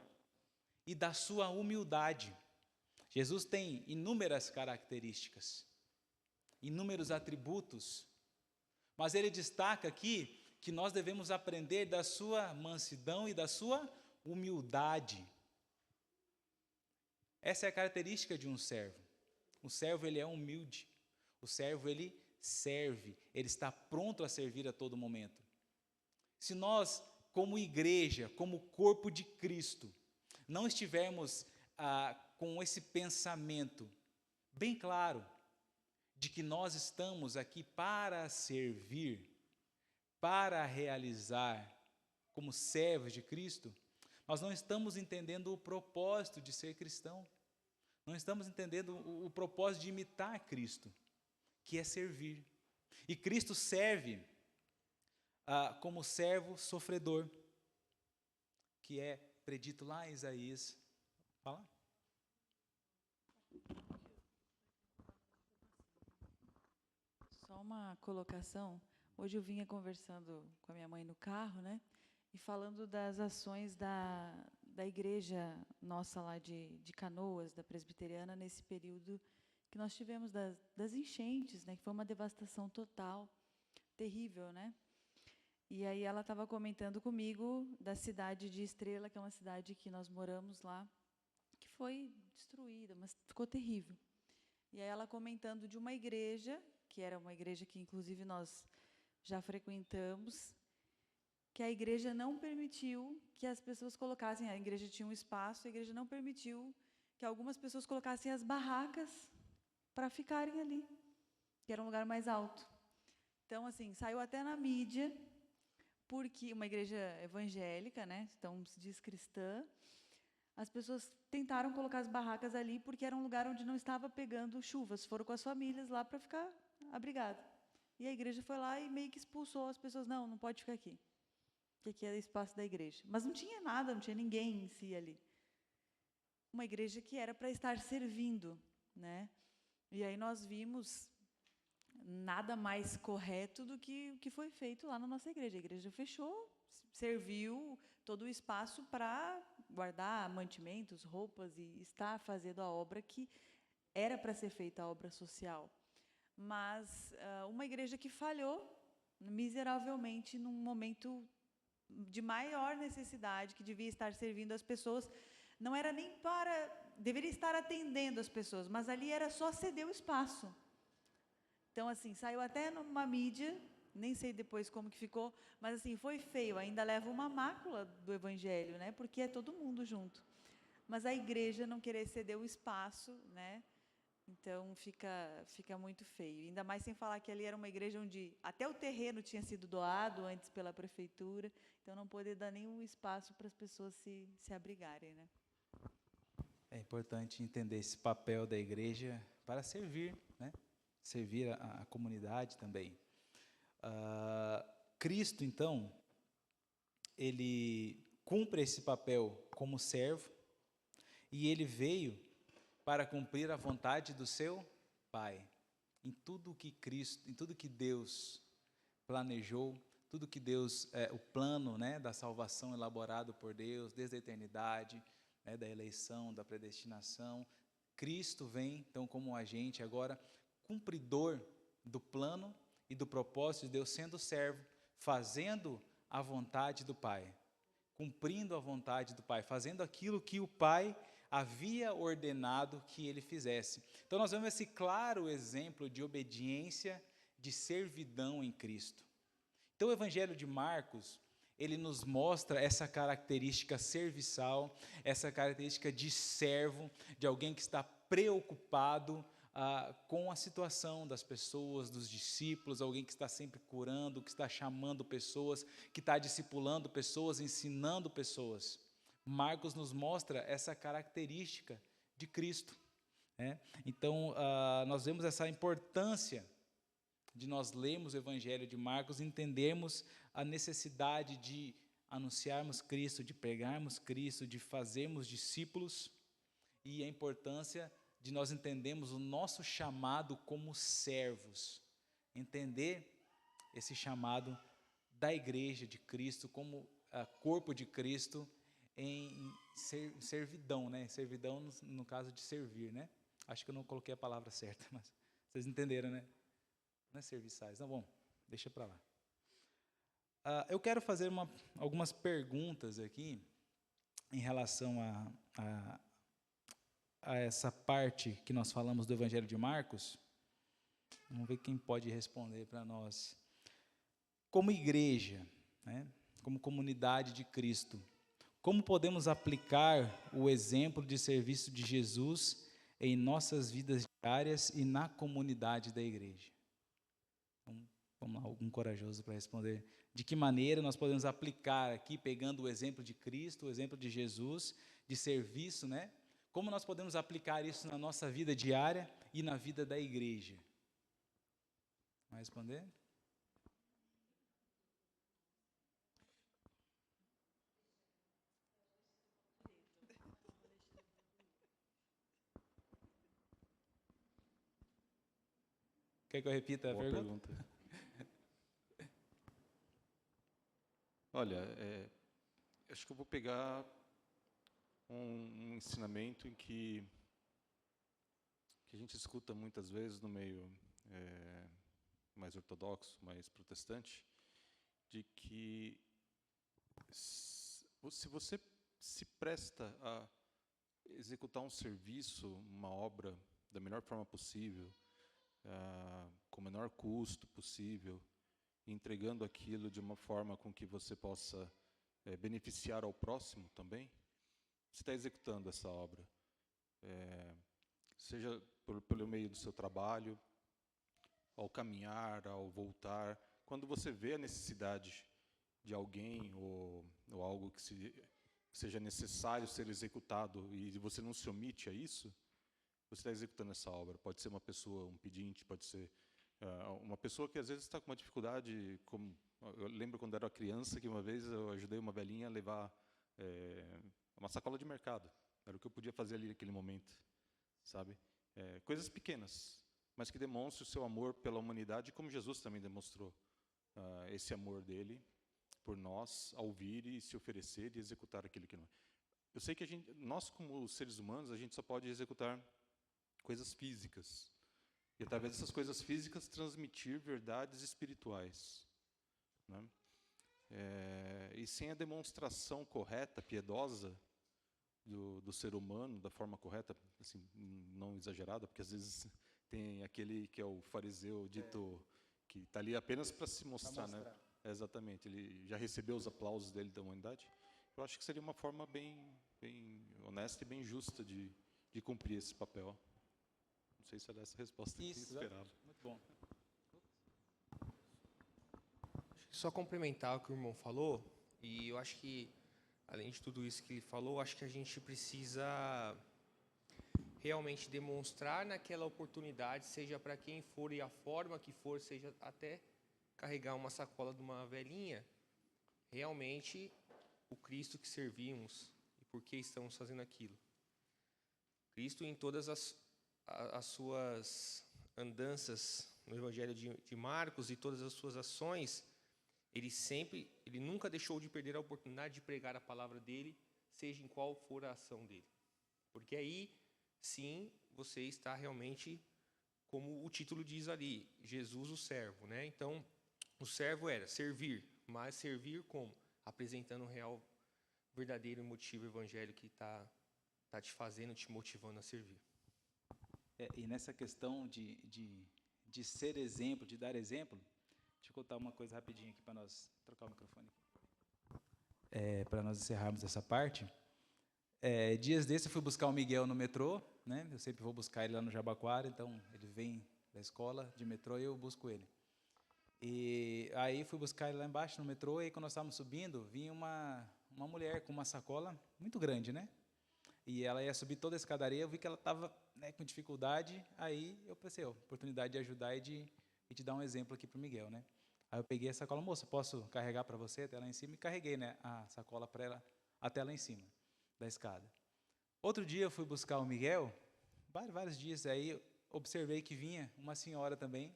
e da sua humildade. Jesus tem inúmeras características, inúmeros atributos, mas ele destaca aqui que nós devemos aprender da sua mansidão e da sua humildade. Essa é a característica de um servo. O servo, ele é humilde. O servo, ele serve. Ele está pronto a servir a todo momento. Se nós, como igreja, como corpo de Cristo, não estivermos com esse pensamento bem claro de que nós estamos aqui para servir, para realizar como servos de Cristo, nós não estamos entendendo o propósito de ser cristão. Não estamos entendendo o propósito de imitar Cristo, que é servir. E Cristo serve como servo sofredor, que é predito lá em Isaías. Fala. Só uma colocação. Hoje eu vinha conversando com a minha mãe no carro, né? E falando das ações da igreja nossa lá de Canoas, da presbiteriana, nesse período que nós tivemos das enchentes, né? Que foi uma devastação total, terrível, né? E aí ela estava comentando comigo da cidade de Estrela, que é uma cidade que nós moramos lá, que foi destruída, mas ficou terrível. E aí ela comentando de uma igreja, que era uma igreja que inclusive nós já frequentamos, que a igreja não permitiu que as pessoas colocassem, a igreja tinha um espaço, a igreja não permitiu que algumas pessoas colocassem as barracas para ficarem ali, que era um lugar mais alto. Então, assim, saiu até na mídia, porque uma igreja evangélica, né, então se diz cristã, as pessoas tentaram colocar as barracas ali porque era um lugar onde não estava pegando chuvas, foram com as famílias lá para ficar abrigado. E a igreja foi lá e meio que expulsou as pessoas, não pode ficar aqui, que aqui é o espaço da igreja. Mas não tinha nada, não tinha ninguém em si ali. Uma igreja que era para estar servindo, né? E aí nós vimos nada mais correto do que o que foi feito lá na nossa igreja. A igreja fechou, serviu todo o espaço para guardar mantimentos, roupas e estar fazendo a obra que era para ser feita, a obra social. Mas uma igreja que falhou miseravelmente num momento de maior necessidade, que devia estar servindo as pessoas, não era nem deveria estar atendendo as pessoas, mas ali era só ceder o espaço. Então, assim, saiu até numa mídia, nem sei depois como que ficou, mas assim, foi feio, ainda leva uma mácula do evangelho, né? Porque é todo mundo junto. Mas a igreja não querer ceder o espaço, né? Então fica muito feio. Ainda mais sem falar que ali era uma igreja onde até o terreno tinha sido doado antes pela prefeitura, então não poder dar nenhum espaço para as pessoas se abrigarem, né? É importante entender esse papel da igreja para servir, né? Servir a comunidade também. Cristo, então, ele cumpre esse papel como servo e ele veio para cumprir a vontade do seu Pai. Em tudo que Deus planejou, tudo que Deus, o plano, né, da salvação elaborado por Deus desde a eternidade, né, da eleição, da predestinação, Cristo vem, então, como agente agora, cumpridor do plano e do propósito de Deus, sendo servo, fazendo a vontade do Pai, cumprindo a vontade do Pai, fazendo aquilo que o Pai havia ordenado que ele fizesse. Então nós vemos esse claro exemplo de obediência, de servidão em Cristo. Então o Evangelho de Marcos, ele nos mostra essa característica serviçal, essa característica de servo, de alguém que está preocupado com a situação das pessoas, dos discípulos, alguém que está sempre curando, que está chamando pessoas, que está discipulando pessoas, ensinando pessoas. Marcos nos mostra essa característica de Cristo, né? Então, nós vemos essa importância de nós lermos o Evangelho de Marcos e entendermos a necessidade de anunciarmos Cristo, de pregarmos Cristo, de fazermos discípulos, e a importância de nós entendermos o nosso chamado como servos, entender esse chamado da igreja de Cristo como corpo de Cristo em servidão, né? Servidão no caso de servir, né? Acho que eu não coloquei a palavra certa, mas vocês entenderam, né? Não é serviçais, não, bom, deixa para lá. Eu quero fazer algumas perguntas aqui em relação a essa parte que nós falamos do Evangelho de Marcos. Vamos ver quem pode responder para nós. Como igreja, né, como comunidade de Cristo, como podemos aplicar o exemplo de serviço de Jesus em nossas vidas diárias e na comunidade da igreja? Então, vamos lá, algum corajoso para responder. De que maneira nós podemos aplicar aqui, pegando o exemplo de Cristo, o exemplo de Jesus, de serviço, né? Como nós podemos aplicar isso na nossa vida diária e na vida da igreja? Vai responder? Quer que eu repita a pergunta? Olha, acho que eu vou pegar um ensinamento em que a gente escuta muitas vezes no meio mais ortodoxo, mais protestante, de que se você se presta a executar um serviço, uma obra da melhor forma possível, com o menor custo possível, entregando aquilo de uma forma com que você possa beneficiar ao próximo também, você está executando essa obra. Seja pelo meio do seu trabalho, ao caminhar, ao voltar, quando você vê a necessidade de alguém ou algo que seja necessário ser executado e você não se omite a isso, você está executando essa obra. Pode ser uma pessoa, um pedinte, pode ser uma pessoa que às vezes está com uma dificuldade, como eu lembro quando era criança, que uma vez eu ajudei uma velhinha a levar uma sacola de mercado. Era o que eu podia fazer ali naquele momento, sabe? Coisas pequenas, mas que demonstram o seu amor pela humanidade, como Jesus também demonstrou esse amor dele por nós, ao vir e se oferecer e executar aquilo que não é. Eu sei que nós como seres humanos, a gente só pode executar coisas físicas. E através dessas coisas físicas transmitir verdades espirituais, né? E sem a demonstração correta, piedosa do ser humano, da forma correta, assim, não exagerada, porque às vezes tem aquele que é o fariseu dito que está ali apenas para se mostrar, né? Exatamente, ele já recebeu os aplausos dele da humanidade. Eu acho que seria uma forma bem honesta e bem justa de cumprir esse papel. Não sei se era essa a resposta que eu esperava. Muito bom. Só complementar o que o irmão falou, e eu acho que, além de tudo isso que ele falou, acho que a gente precisa realmente demonstrar naquela oportunidade, seja para quem for e a forma que for, seja até carregar uma sacola de uma velhinha, realmente o Cristo que servimos e por que estamos fazendo aquilo. Cristo, em todas as suas andanças no Evangelho de Marcos e todas as suas ações, ele nunca deixou de perder a oportunidade de pregar a palavra dele, seja em qual for a ação dele. Porque aí, sim, você está realmente, como o título diz ali, Jesus o servo, né? Então, o servo era servir, mas servir como? Apresentando o real, verdadeiro e motivo evangelho que está te fazendo, te motivando a servir. E nessa questão de ser exemplo, de dar exemplo, deixa eu contar uma coisa rapidinho aqui para nós trocar o microfone. Para nós encerrarmos essa parte. Dias desses eu fui buscar o Miguel no metrô, né? Eu sempre vou buscar ele lá no Jabaquara, então ele vem da escola de metrô e eu busco ele. E aí fui buscar ele lá embaixo no metrô e quando nós estávamos subindo, vinha uma mulher com uma sacola muito grande, né? E ela ia subir toda a escadaria, eu vi que ela estava, né, com dificuldade, aí eu pensei, oportunidade de ajudar e e te dar um exemplo aqui para o Miguel, né? Aí eu peguei a sacola, moça, posso carregar para você até lá em cima? E carreguei, né, a sacola para ela até lá em cima da escada. Outro dia eu fui buscar o Miguel, vários dias, aí observei que vinha uma senhora também,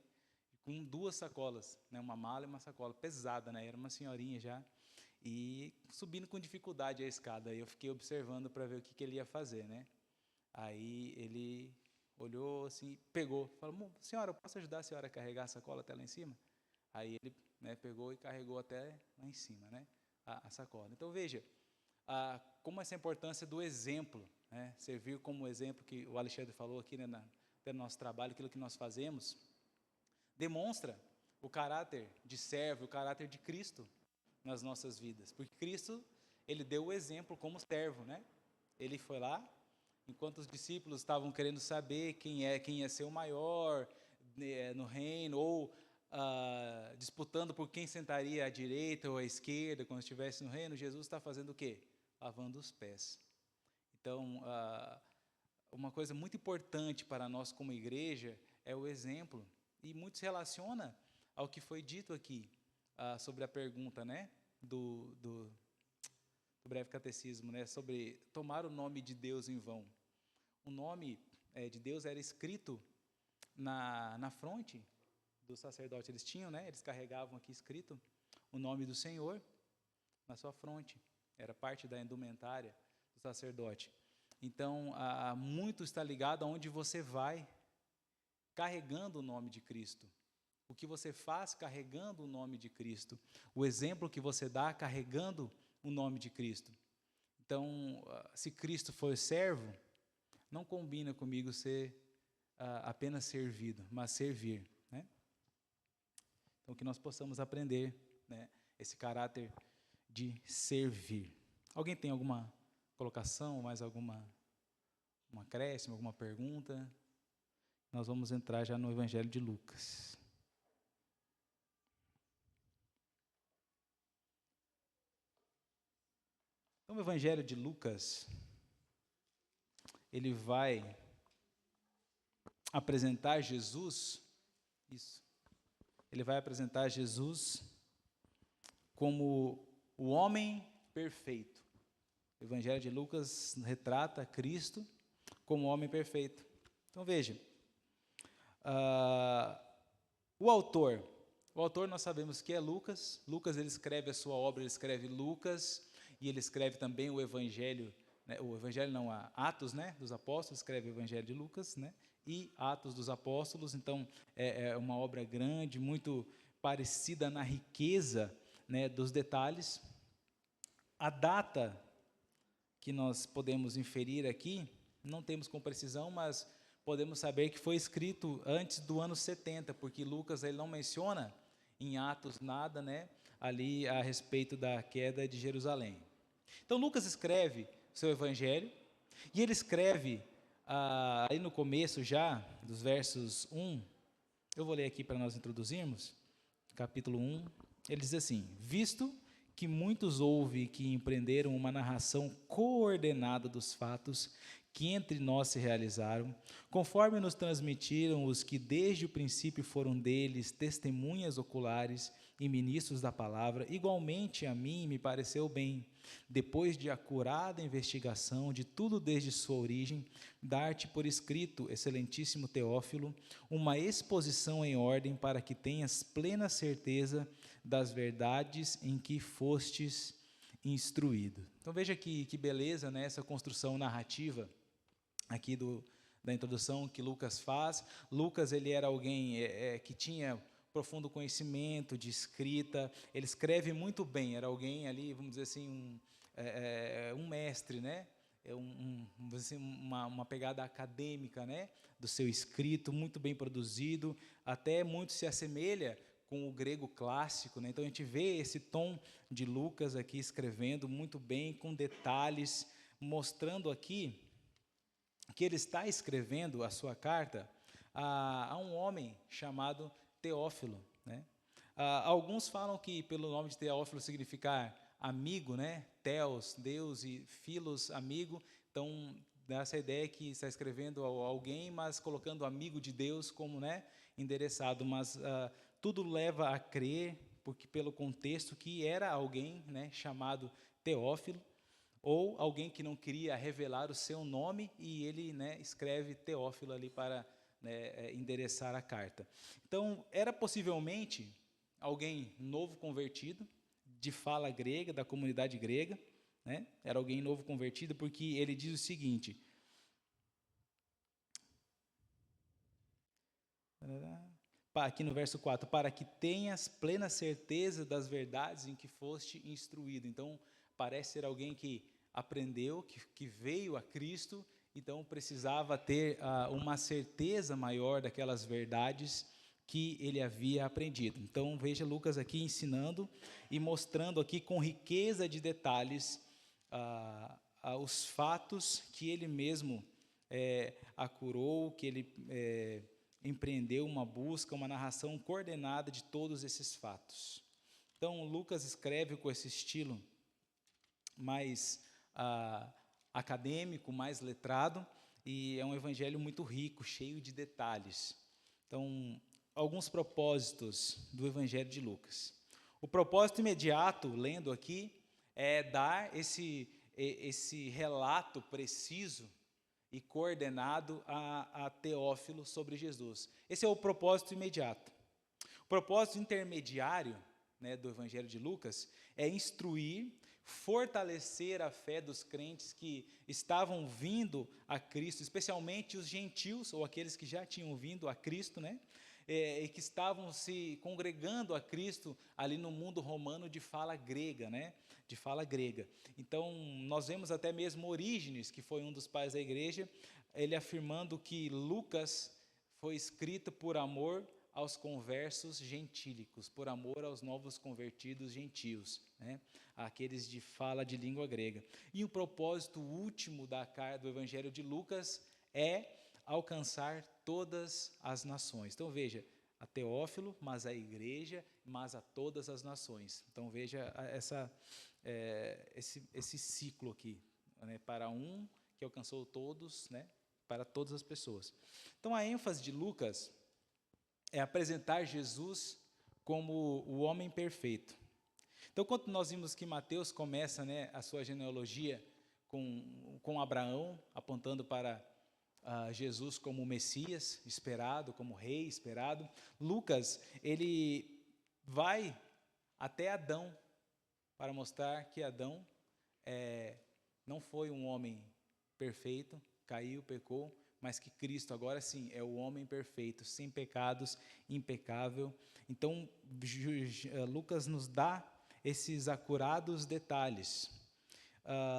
com 2 sacolas, né, uma mala e uma sacola, pesada, né, era uma senhorinha já, e subindo com dificuldade a escada. Aí eu fiquei observando para ver o que ele ia fazer, né. Aí ele olhou assim, pegou, falou, senhora, eu posso ajudar a senhora a carregar a sacola até lá em cima? Aí ele, né, pegou e carregou até lá em cima, né, a sacola. Então veja, como essa importância do exemplo, né, servir como exemplo, que o Alexandre falou aqui, né, no nosso trabalho, aquilo que nós fazemos, demonstra o caráter de servo, o caráter de Cristo nas nossas vidas, porque Cristo, ele deu o exemplo como servo, né? Ele foi lá, enquanto os discípulos estavam querendo saber quem ia ser o maior, né, no reino, ou disputando por quem sentaria à direita ou à esquerda quando estivesse no reino, Jesus está fazendo o quê? Lavando os pés. Então, uma coisa muito importante para nós como igreja é o exemplo, e muito se relaciona ao que foi dito aqui, sobre a pergunta, né, do breve catecismo, né, sobre tomar o nome de Deus em vão. O nome de Deus era escrito na fronte do sacerdote. Eles tinham, né, eles carregavam aqui escrito o nome do Senhor na sua fronte, era parte da indumentária do sacerdote. Então, muito está ligado aonde você vai carregando o nome de Cristo. O que você faz carregando o nome de Cristo. O exemplo que você dá carregando o nome de Cristo. Então, se Cristo for servo, não combina comigo ser apenas servido, mas servir, né? Então, que nós possamos aprender, né, esse caráter de servir. Alguém tem alguma colocação, mais alguma acréscimo, alguma pergunta? Nós vamos entrar já no Evangelho de Lucas. Então, o Evangelho de Lucas, ele vai apresentar Jesus, ele vai apresentar Jesus como o homem perfeito. O Evangelho de Lucas retrata Cristo como homem perfeito. Então veja, o autor nós sabemos que é Lucas. Lucas, ele escreve a sua obra, ele escreve Lucas, e ele escreve também o Evangelho, né, Atos, né, dos Apóstolos, escreve o Evangelho de Lucas, né, e Atos dos Apóstolos. Então é uma obra grande, muito parecida na riqueza, né, dos detalhes. A data que nós podemos inferir aqui, não temos com precisão, mas podemos saber que foi escrito antes do ano 70, porque Lucas ele não menciona em Atos nada, né, ali a respeito da queda de Jerusalém. Então Lucas escreve seu evangelho, e ele escreve aí no começo já, dos versos 1, eu vou ler aqui para nós introduzirmos, capítulo 1, ele diz assim: visto que muitos houve que empreenderam uma narração coordenada dos fatos que entre nós se realizaram, conforme nos transmitiram os que desde o princípio foram deles testemunhas oculares e ministros da palavra, igualmente a mim me pareceu bem, depois de acurada investigação de tudo desde sua origem, dar-te por escrito, excelentíssimo Teófilo, uma exposição em ordem para que tenhas plena certeza das verdades em que fostes instruído. Então veja que beleza, né, essa construção narrativa aqui da introdução que Lucas faz. Lucas, ele era alguém que tinha profundo conhecimento de escrita, ele escreve muito bem, era alguém ali, vamos dizer assim, um mestre, né? Vamos dizer assim, uma pegada acadêmica, né, do seu escrito, muito bem produzido, até muito se assemelha com o grego clássico, né? Então a gente vê esse tom de Lucas aqui escrevendo muito bem, com detalhes, mostrando aqui que ele está escrevendo a sua carta a um homem chamado Teófilo, né? Alguns falam que pelo nome de Teófilo significar amigo, né? Theos, Deus, e Philos, amigo. Então dá essa ideia que está escrevendo a alguém, mas colocando amigo de Deus como, né, endereçado, mas tudo leva a crer, porque pelo contexto que era alguém, né, chamado Teófilo, ou alguém que não queria revelar o seu nome, e ele, né, escreve Teófilo ali para, né, endereçar a carta. Então, era possivelmente alguém novo convertido, de fala grega, da comunidade grega, né? Era alguém novo convertido, porque ele diz o seguinte: aqui no verso 4, para que tenhas plena certeza das verdades em que foste instruído. Então, parece ser alguém que aprendeu, que veio a Cristo, então precisava ter uma certeza maior daquelas verdades que ele havia aprendido. Então, veja Lucas aqui ensinando e mostrando aqui com riqueza de detalhes os fatos que ele mesmo acurou, que ele empreendeu uma busca, uma narração coordenada de todos esses fatos. Então, Lucas escreve com esse estilo mais acadêmico, mais letrado, e é um evangelho muito rico, cheio de detalhes. Então, alguns propósitos do evangelho de Lucas. O propósito imediato, lendo aqui, é dar esse relato preciso e coordenado a Teófilo sobre Jesus. Esse é o propósito imediato. O propósito intermediário, né, do evangelho de Lucas é instruir, fortalecer a fé dos crentes que estavam vindo a Cristo, especialmente os gentios, ou aqueles que já tinham vindo a Cristo, né? E que estavam se congregando a Cristo ali no mundo romano de fala grega, né? De fala grega. Então, nós vemos até mesmo Orígenes, que foi um dos pais da igreja, ele afirmando que Lucas foi escrito por amor aos conversos gentílicos, por amor aos novos convertidos gentios, né? Aqueles de fala de língua grega. E o propósito último do evangelho de Lucas é alcançar todas as nações. Então, veja, a Teófilo, mas a igreja, mas a todas as nações. Então, veja esse ciclo aqui, né, para um que alcançou todos, né, para todas as pessoas. Então, a ênfase de Lucas é apresentar Jesus como o homem perfeito. Então, quando nós vimos que Mateus começa, né, a sua genealogia com Abraão, apontando para Jesus como o Messias esperado, como rei esperado, Lucas, ele vai até Adão para mostrar que Adão não foi um homem perfeito, caiu, pecou, mas que Cristo agora sim é o homem perfeito, sem pecados, impecável. Então, Lucas nos dá esses acurados detalhes.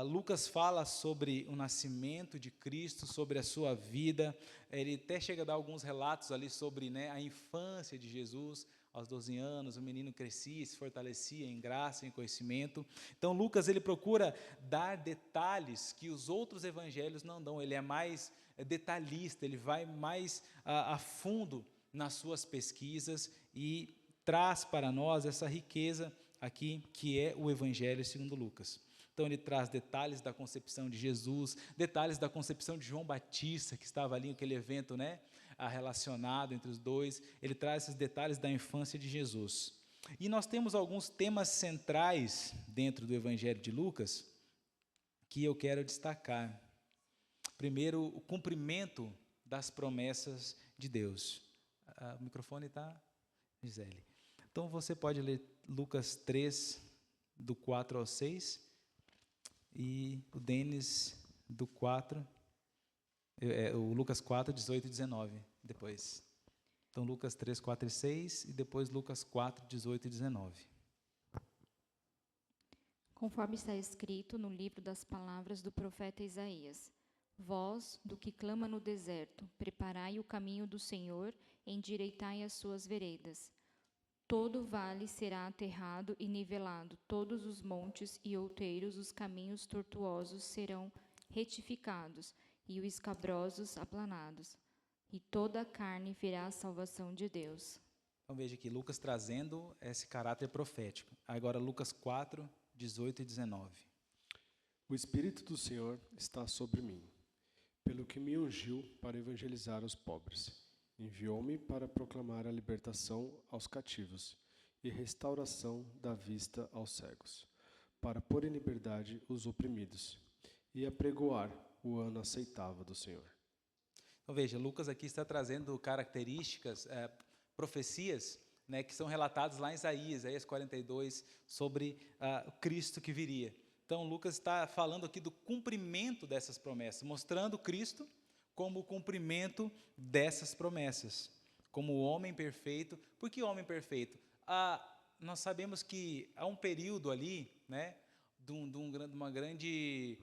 Lucas fala sobre o nascimento de Cristo, sobre a sua vida. Ele até chega a dar alguns relatos ali sobre, né, a infância de Jesus. Aos 12 anos, o menino crescia, se fortalecia em graça, em conhecimento. Então, Lucas, ele procura dar detalhes que os outros evangelhos não dão. Ele é mais detalhista, ele vai mais a fundo nas suas pesquisas e traz para nós essa riqueza aqui, que é o evangelho segundo Lucas. Então, ele traz detalhes da concepção de Jesus, detalhes da concepção de João Batista, que estava ali naquele evento, né, relacionado entre os dois. Ele traz esses detalhes da infância de Jesus. E nós temos alguns temas centrais dentro do Evangelho de Lucas que eu quero destacar. Primeiro, o cumprimento das promessas de Deus. O microfone está, Gisele. Então, você pode ler Lucas 3, do 4 ao 6, e o Denis do 4, o Lucas 4, 18 e 19, depois. Então, Lucas 3, 4 e 6, e depois Lucas 4, 18 e 19. Conforme está escrito no livro das palavras do profeta Isaías: Voz do que clama no deserto, preparai o caminho do Senhor, endireitai as suas veredas. Todo vale será aterrado e nivelado, todos os montes e outeiros, os caminhos tortuosos serão retificados, e os escabrosos aplanados, e toda a carne verá a salvação de Deus. Então veja aqui, Lucas trazendo esse caráter profético. Agora Lucas 4, 18 e 19. O Espírito do Senhor está sobre mim, pelo que me ungiu para evangelizar os pobres. Enviou-me para proclamar a libertação aos cativos e restauração da vista aos cegos, para pôr em liberdade os oprimidos e apregoar o ano aceitável do Senhor. Então veja, Lucas aqui está trazendo características, profecias, né, que são relatadas lá em Isaías 42, sobre o Cristo que viria. Então Lucas está falando aqui do cumprimento dessas promessas, mostrando Cristo como o cumprimento dessas promessas, como o homem perfeito. Por que homem perfeito? Nós sabemos que há um período ali, né, de uma grande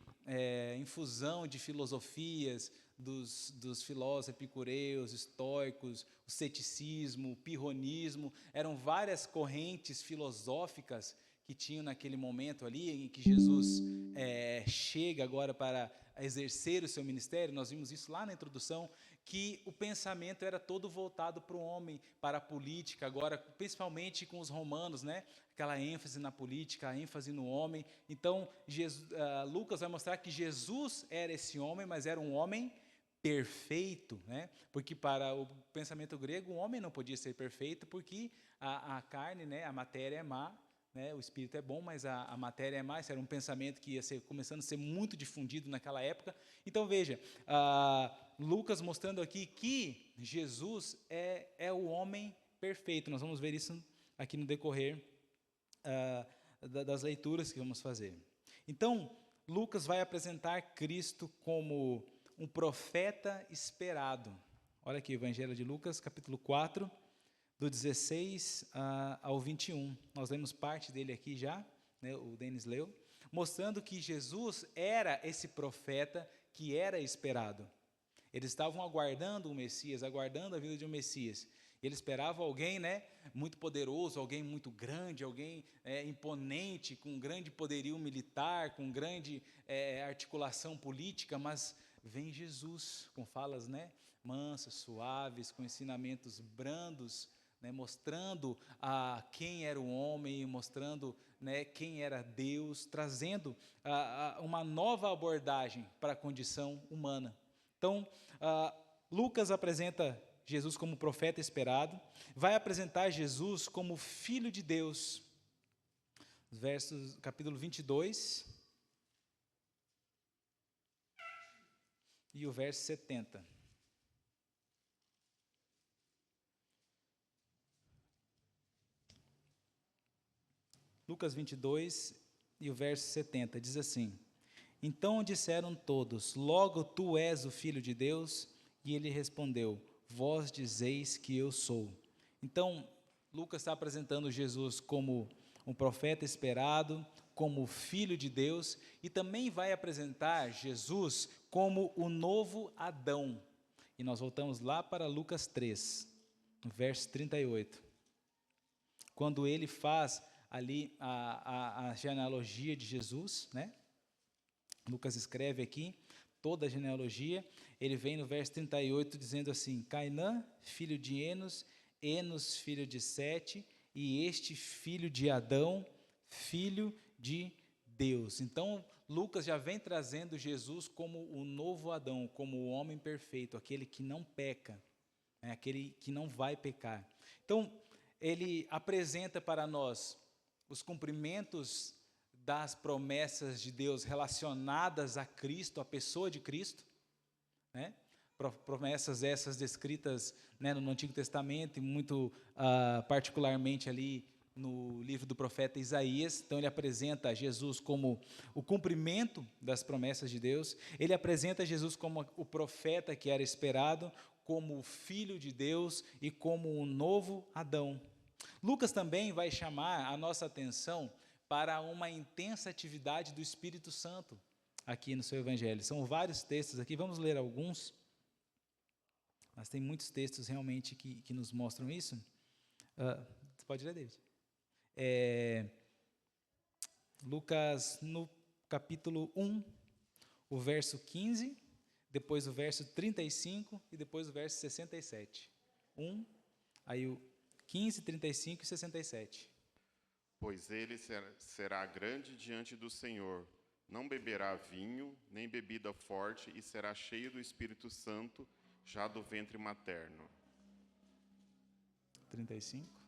infusão de filosofias, dos filósofos epicureus, estoicos, o ceticismo, o pirronismo. Eram várias correntes filosóficas que tinham naquele momento ali, em que Jesus chega agora para exercer o seu ministério. Nós vimos isso lá na introdução, que o pensamento era todo voltado para o homem, para a política, agora principalmente com os romanos, né? Aquela ênfase na política, a ênfase no homem. Então, Lucas vai mostrar que Jesus era esse homem, mas era um homem perfeito, né? Porque para o pensamento grego, o homem não podia ser perfeito, porque a carne, né, a matéria é má, né? O espírito é bom, mas a matéria é má. Esse era um pensamento que ia começando a ser muito difundido naquela época. Então, veja, Lucas mostrando aqui que Jesus é o homem perfeito. Nós vamos ver isso aqui no decorrer das leituras que vamos fazer. Então, Lucas vai apresentar Cristo como um profeta esperado. Olha aqui, o Evangelho de Lucas, capítulo 4, do 16 ao 21. Nós lemos parte dele aqui já, né, o Denis leu, mostrando que Jesus era esse profeta que era esperado. Eles estavam aguardando o Messias, aguardando a vida de um Messias. Ele esperava alguém, né, muito poderoso, alguém muito grande, alguém imponente, com grande poderio militar, com grande articulação política, mas vem Jesus com falas, né, mansas, suaves, com ensinamentos brandos, né, mostrando quem era o homem, mostrando, né, quem era Deus, trazendo uma nova abordagem para a condição humana. Então, Lucas apresenta Jesus como profeta esperado, vai apresentar Jesus como Filho de Deus. Capítulo 22 e o verso 70. Lucas 22 e o verso 70 diz assim: Então disseram todos: Logo tu és o Filho de Deus? E ele respondeu: Vós dizeis que eu sou. Então, Lucas está apresentando Jesus como um profeta esperado, como Filho de Deus, e também vai apresentar Jesus como o novo Adão. E nós voltamos lá para Lucas 3, verso 38. Quando ele faz ali a genealogia de Jesus, né? Lucas escreve aqui toda a genealogia. Ele vem no verso 38 dizendo assim: Cainã, filho de Enos, Enos, filho de Sete, e este filho de Adão, filho de Deus. Então, Lucas já vem trazendo Jesus como o novo Adão, como o homem perfeito, aquele que não peca, né, aquele que não vai pecar. Então, ele apresenta para nós os cumprimentos das promessas de Deus relacionadas a Cristo, a pessoa de Cristo, né? Promessas essas descritas, né, no Antigo Testamento e muito particularmente ali no livro do profeta Isaías. Então ele apresenta Jesus como o cumprimento das promessas de Deus. Ele apresenta Jesus como o profeta que era esperado, como o Filho de Deus e como um novo Adão. Lucas também vai chamar a nossa atenção para uma intensa atividade do Espírito Santo aqui no seu Evangelho. São vários textos aqui, vamos ler alguns, mas tem muitos textos realmente que nos mostram isso. Você pode ler, David? Lucas, no capítulo 1, o verso 15, depois o verso 35 e depois o verso 67. 1, aí o 15, 35 e 67. Pois ele será grande diante do Senhor, Não beberá vinho, nem bebida forte, e será cheio do Espírito Santo, já do ventre materno. 35.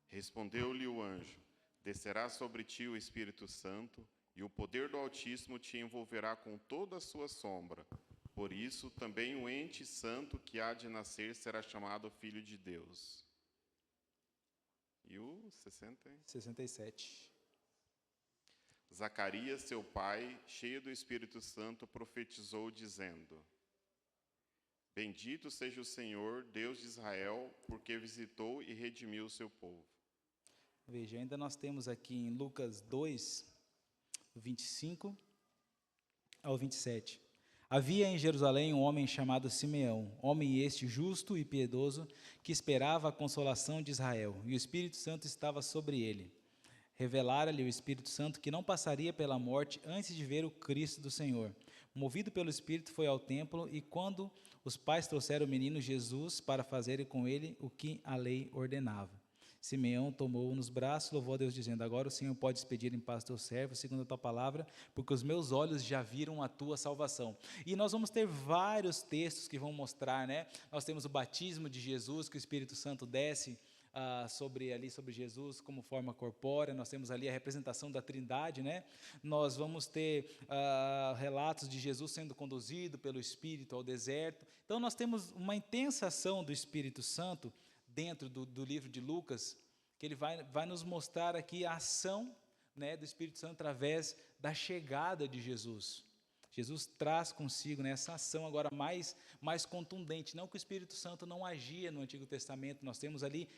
Respondeu-lhe o anjo: descerá sobre ti o Espírito Santo, e o poder do Altíssimo te envolverá com toda a sua sombra. Por isso, também o ente santo que há de nascer será chamado Filho de Deus. E o 67. Zacarias, seu pai, cheio do Espírito Santo, profetizou, dizendo: Bendito seja o Senhor, Deus de Israel, porque visitou e redimiu o seu povo. Veja, ainda nós temos aqui em Lucas 2, 25 ao 27. Havia em Jerusalém um homem chamado Simeão, homem este justo e piedoso, que esperava a consolação de Israel, e o Espírito Santo estava sobre ele. Revelara-lhe o Espírito Santo que não passaria pela morte antes de ver o Cristo do Senhor. Movido pelo Espírito, foi ao templo, e quando os pais trouxeram o menino Jesus para fazerem com ele o que a lei ordenava, Simeão tomou-o nos braços, louvou a Deus, dizendo: agora o Senhor pode despedir em paz teu servo, segundo a tua palavra, porque os meus olhos já viram a tua salvação. E nós vamos ter vários textos que vão mostrar, né? Nós temos o batismo de Jesus, que o Espírito Santo desce sobre Jesus como forma corpórea. Nós temos ali a representação da Trindade, né? Nós vamos ter relatos de Jesus sendo conduzido pelo Espírito ao deserto. Então nós temos uma intensa ação do Espírito Santo dentro do livro de Lucas, que ele vai nos mostrar aqui a ação, né, do Espírito Santo através da chegada de Jesus. Jesus traz consigo, né, essa ação agora mais contundente. Não que o Espírito Santo não agia no Antigo Testamento, nós temos ali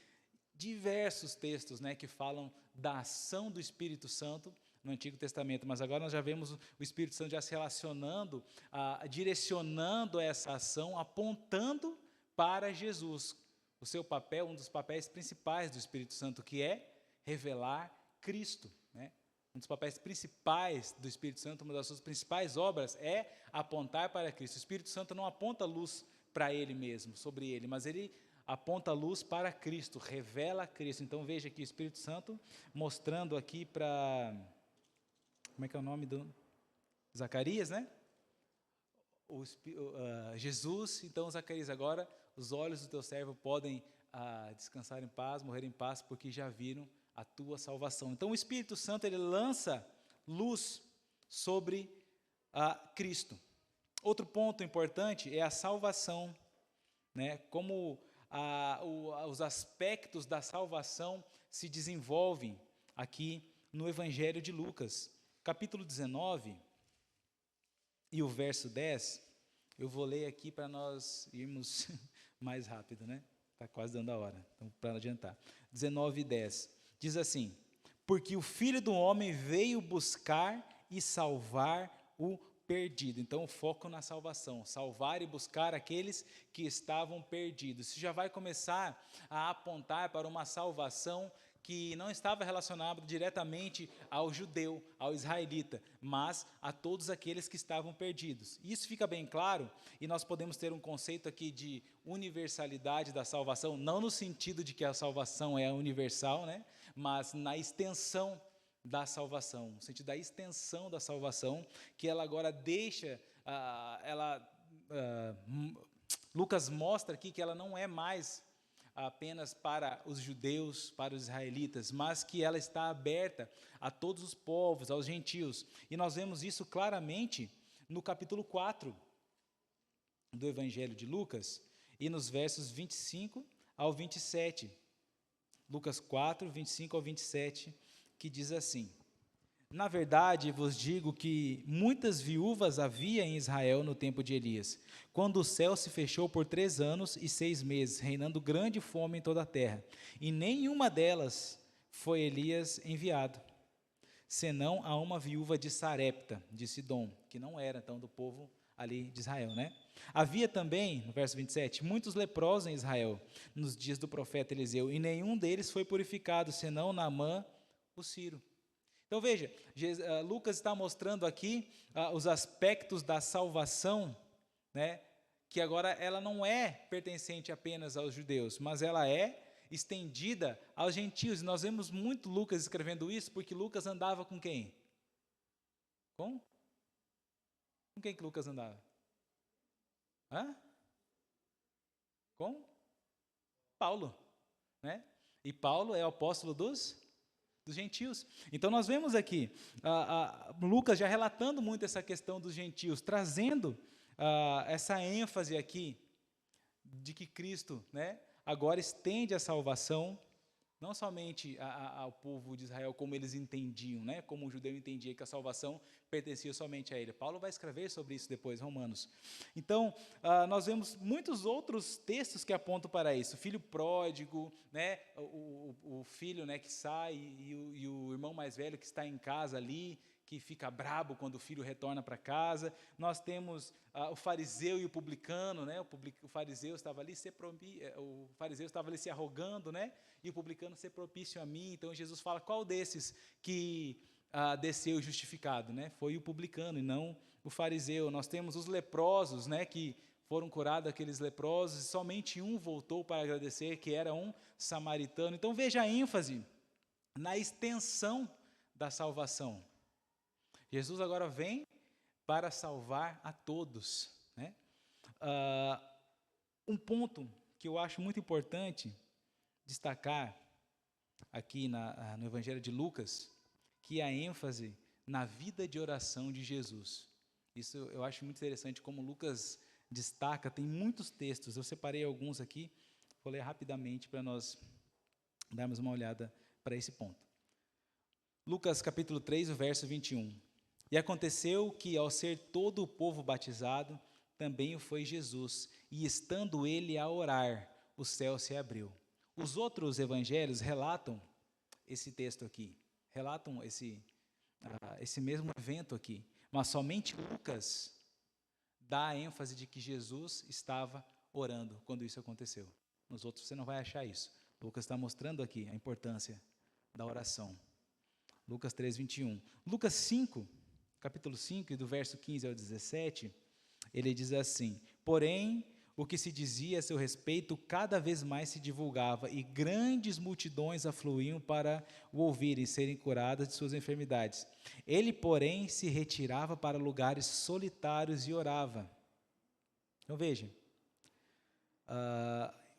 diversos textos, né, que falam da ação do Espírito Santo no Antigo Testamento, mas agora nós já vemos o Espírito Santo já se relacionando, direcionando essa ação, apontando para Jesus. O seu papel, um dos papéis principais do Espírito Santo, que é revelar Cristo, né? Um dos papéis principais do Espírito Santo, uma das suas principais obras é apontar para Cristo. O Espírito Santo não aponta luz para ele mesmo, sobre ele, mas ele aponta luz para Cristo, revela Cristo. Então veja aqui o Espírito Santo mostrando aqui para, como é que é o nome do Zacarias, né? Jesus. Então Zacarias, agora os olhos do teu servo podem descansar em paz, morrer em paz, porque já viram a tua salvação. Então o Espírito Santo, ele lança luz sobre Cristo. Outro ponto importante é a salvação, né? Como os aspectos da salvação se desenvolvem aqui no Evangelho de Lucas. Capítulo 19 e o verso 10, eu vou ler aqui para nós irmos mais rápido, né? Está quase dando a hora, então para não adiantar. 19 e 10, diz assim: porque o Filho do Homem veio buscar e salvar o perdido. Então, o foco na salvação, salvar e buscar aqueles que estavam perdidos. Isso já vai começar a apontar para uma salvação que não estava relacionada diretamente ao judeu, ao israelita, mas a todos aqueles que estavam perdidos. Isso fica bem claro, e nós podemos ter um conceito aqui de universalidade da salvação, não no sentido de que a salvação é universal, né? Mas na extensão da salvação, no sentido da extensão da salvação, que ela agora deixa, Lucas mostra aqui que ela não é mais apenas para os judeus, para os israelitas, mas que ela está aberta a todos os povos, aos gentios. E nós vemos isso claramente no capítulo 4 do Evangelho de Lucas, e nos versos 25 ao 27. Lucas 4, 25 ao 27, que diz assim: na verdade, vos digo que muitas viúvas havia em Israel no tempo de Elias, quando o céu se fechou por 3 anos e 6 meses, reinando grande fome em toda a terra, e nenhuma delas foi Elias enviado, senão a uma viúva de Sarepta, de Sidom, que não era então do povo ali de Israel, né? Havia também, no verso 27, muitos leprosos em Israel, nos dias do profeta Eliseu, e nenhum deles foi purificado, senão Naamã, o Sírio. Então veja, Lucas está mostrando aqui os aspectos da salvação, né, que agora ela não é pertencente apenas aos judeus, mas ela é estendida aos gentios. E nós vemos muito Lucas escrevendo isso, porque Lucas andava com quem? Com quem que Lucas andava? Hã? Com Paulo, né? E Paulo é o apóstolo dos gentios. Então nós vemos aqui Lucas já relatando muito essa questão dos gentios, trazendo essa ênfase aqui de que Cristo, né, agora estende a salvação não somente ao povo de Israel como eles entendiam, né, como o judeu entendia que a salvação pertencia somente a ele. Paulo vai escrever sobre isso depois, Romanos. Então, nós vemos muitos outros textos que apontam para isso. O filho pródigo, né, o filho, né, que sai e o irmão mais velho que está em casa ali, que fica brabo quando o filho retorna para casa. Nós temos o fariseu e o publicano, né? O fariseu estava ali se arrogando, né? E o publicano ser propício a mim. Então Jesus fala, qual desses que desceu justificado, né? Foi o publicano e não o fariseu. Nós temos os leprosos, né? Que foram curados aqueles leprosos, e somente um voltou para agradecer, que era um samaritano. Então veja a ênfase na extensão da salvação. Jesus agora vem para salvar a todos, né? Um ponto que eu acho muito importante destacar aqui no Evangelho de Lucas, que é a ênfase na vida de oração de Jesus. Isso eu acho muito interessante como Lucas destaca, tem muitos textos, eu separei alguns aqui, vou ler rapidamente para nós darmos uma olhada para esse ponto. Lucas capítulo 3, o verso 21. E aconteceu que, ao ser todo o povo batizado, também o foi Jesus, e estando ele a orar, o céu se abriu. Os outros evangelhos relatam esse texto aqui, relatam esse mesmo evento aqui, mas somente Lucas dá a ênfase de que Jesus estava orando quando isso aconteceu. Nos outros você não vai achar isso. Lucas está mostrando aqui a importância da oração. Lucas 3, 21. Lucas 5, capítulo 5, do verso 15 ao 17, ele diz assim: porém, o que se dizia a seu respeito cada vez mais se divulgava, e grandes multidões afluíam para o ouvirem, serem curadas de suas enfermidades. Ele, porém, se retirava para lugares solitários e orava. Então, veja.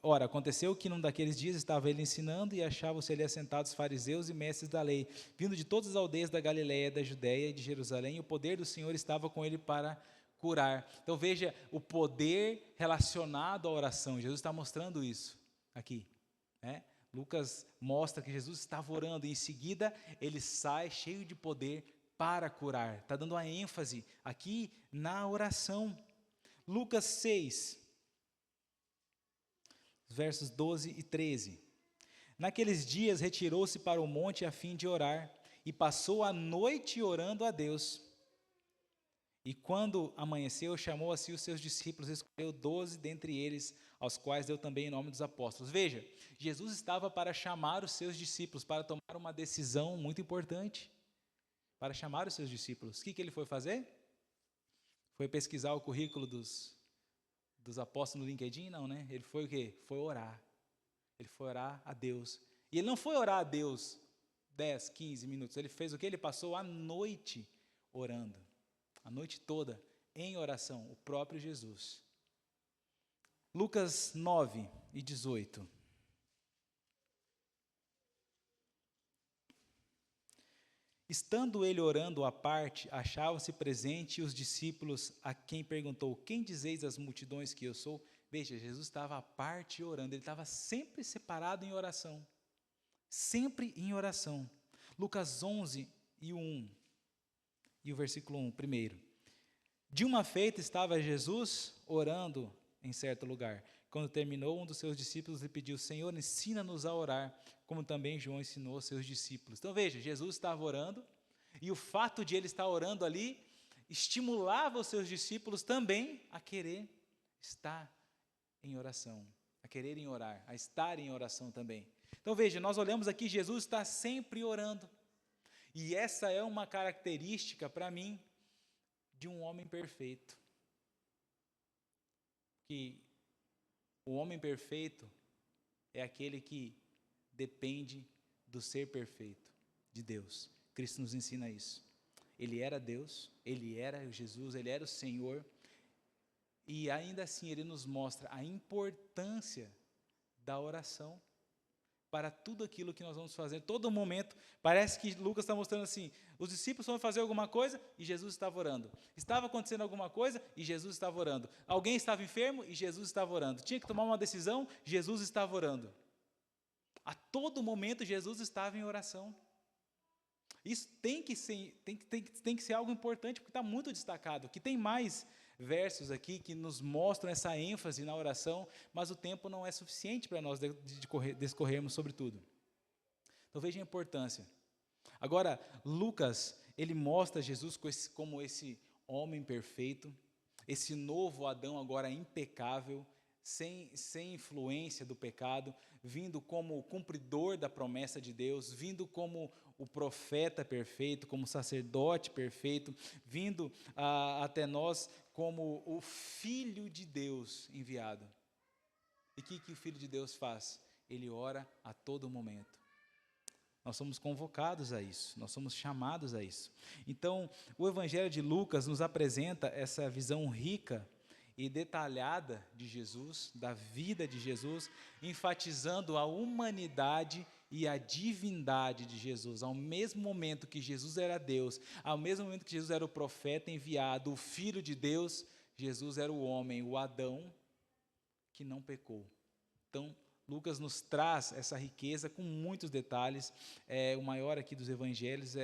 Ora, aconteceu que num daqueles dias estava ele ensinando e achavam-se ali assentados os fariseus e mestres da lei, vindo de todas as aldeias da Galiléia, da Judéia e de Jerusalém, e o poder do Senhor estava com ele para curar. Então veja o poder relacionado à oração. Jesus está mostrando isso aqui, né? Lucas mostra que Jesus estava orando e em seguida ele sai cheio de poder para curar. Está dando a ênfase aqui na oração. Lucas 6, versos 12 e 13. Naqueles dias retirou-se para o monte a fim de orar, e passou a noite orando a Deus. E quando amanheceu, chamou a si os seus discípulos, escolheu 12 dentre eles, aos quais deu também o nome dos apóstolos. Veja, Jesus estava para chamar os seus discípulos, para tomar uma decisão muito importante, para chamar os seus discípulos. O que ele foi fazer? Foi pesquisar o currículo dos apóstolos no LinkedIn? Não, né? Ele foi o quê? Foi orar. Ele foi orar a Deus. E ele não foi orar a Deus 10, 15 minutos. Ele fez o quê? Ele passou a noite orando. A noite toda em oração, o próprio Jesus. Lucas 9 e 18. Estando ele orando à parte, achavam-se presentes os discípulos, a quem perguntou: quem dizeis às multidões que eu sou? Veja, Jesus estava à parte orando, ele estava sempre separado em oração. Sempre em oração. Lucas 11 e o 1. E o versículo 1, primeiro. De uma feita estava Jesus orando em certo lugar. Quando terminou, um dos seus discípulos lhe pediu: Senhor, ensina-nos a orar, como também João ensinou aos seus discípulos. Então veja, Jesus estava orando, e o fato de ele estar orando ali, estimulava os seus discípulos também a querer estar em oração, a quererem orar, a estar em oração também. Então veja, nós olhamos aqui, Jesus está sempre orando. E essa é uma característica, para mim, de um homem perfeito. Que o homem perfeito é aquele que depende do ser perfeito de Deus. Cristo nos ensina isso. Ele era Deus, Ele era Jesus, Ele era o Senhor. E ainda assim Ele nos mostra a importância da oração para tudo aquilo que nós vamos fazer. Todo momento, parece que Lucas está mostrando assim, os discípulos foram fazer alguma coisa e Jesus estava orando. Estava acontecendo alguma coisa e Jesus estava orando. Alguém estava enfermo e Jesus estava orando. Tinha que tomar uma decisão, Jesus estava orando. A todo momento Jesus estava em oração. Isso tem que ser algo importante, porque está muito destacado. Que tem mais versos aqui que nos mostram essa ênfase na oração, mas o tempo não é suficiente para nós discorrermos sobre tudo. Então veja a importância. Agora, Lucas, ele mostra Jesus como esse homem perfeito, esse novo Adão agora impecável, sem influência do pecado, vindo como o cumpridor da promessa de Deus, vindo como o profeta perfeito, como o sacerdote perfeito, vindo até nós como o Filho de Deus enviado. E o que o Filho de Deus faz? Ele ora a todo momento. Nós somos convocados a isso, nós somos chamados a isso. Então, o Evangelho de Lucas nos apresenta essa visão rica e detalhada de Jesus, da vida de Jesus, enfatizando a humanidade e a divindade de Jesus. Ao mesmo momento que Jesus era Deus, ao mesmo momento que Jesus era o profeta enviado, o Filho de Deus, Jesus era o homem, o Adão, que não pecou. Então, Lucas nos traz essa riqueza com muitos detalhes. O maior aqui dos evangelhos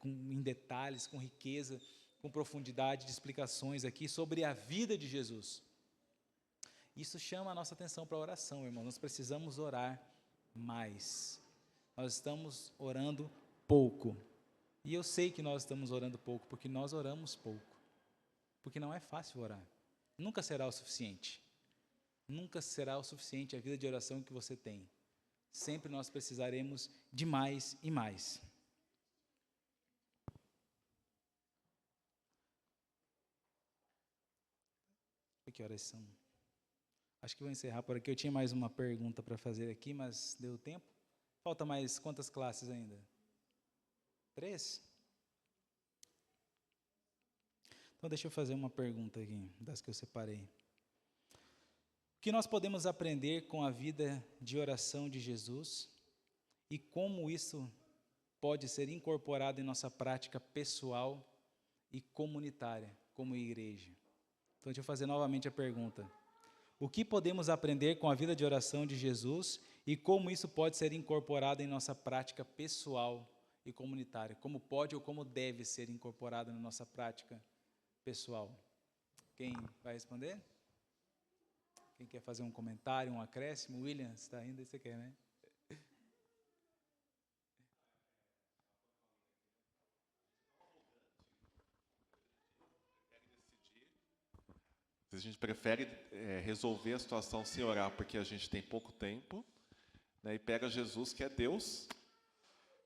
em detalhes, com riqueza, com profundidade de explicações aqui sobre a vida de Jesus. Isso chama a nossa atenção para a oração, irmãos. Nós precisamos orar mais. Nós estamos orando pouco. E eu sei que nós estamos orando pouco, porque nós oramos pouco. Porque não é fácil orar. Nunca será o suficiente. Nunca será o suficiente a vida de oração que você tem. Sempre nós precisaremos de mais e mais. Que horas são? Acho que vou encerrar por aqui. Eu tinha mais uma pergunta para fazer aqui, mas deu tempo. Falta mais quantas classes ainda? 3? Então deixa eu fazer uma pergunta aqui, das que eu separei. O que nós podemos aprender com a vida de oração de Jesus e como isso pode ser incorporado em nossa prática pessoal e comunitária, como igreja? Então, deixa eu fazer novamente a pergunta. O que podemos aprender com a vida de oração de Jesus e como isso pode ser incorporado em nossa prática pessoal e comunitária? Como pode ou como deve ser incorporado na nossa prática pessoal? Quem vai responder? Quem quer fazer um comentário, um acréscimo? William, você está ainda? Você quer, né? A gente prefere resolver a situação sem orar, porque a gente tem pouco tempo, né, e pega Jesus, que é Deus,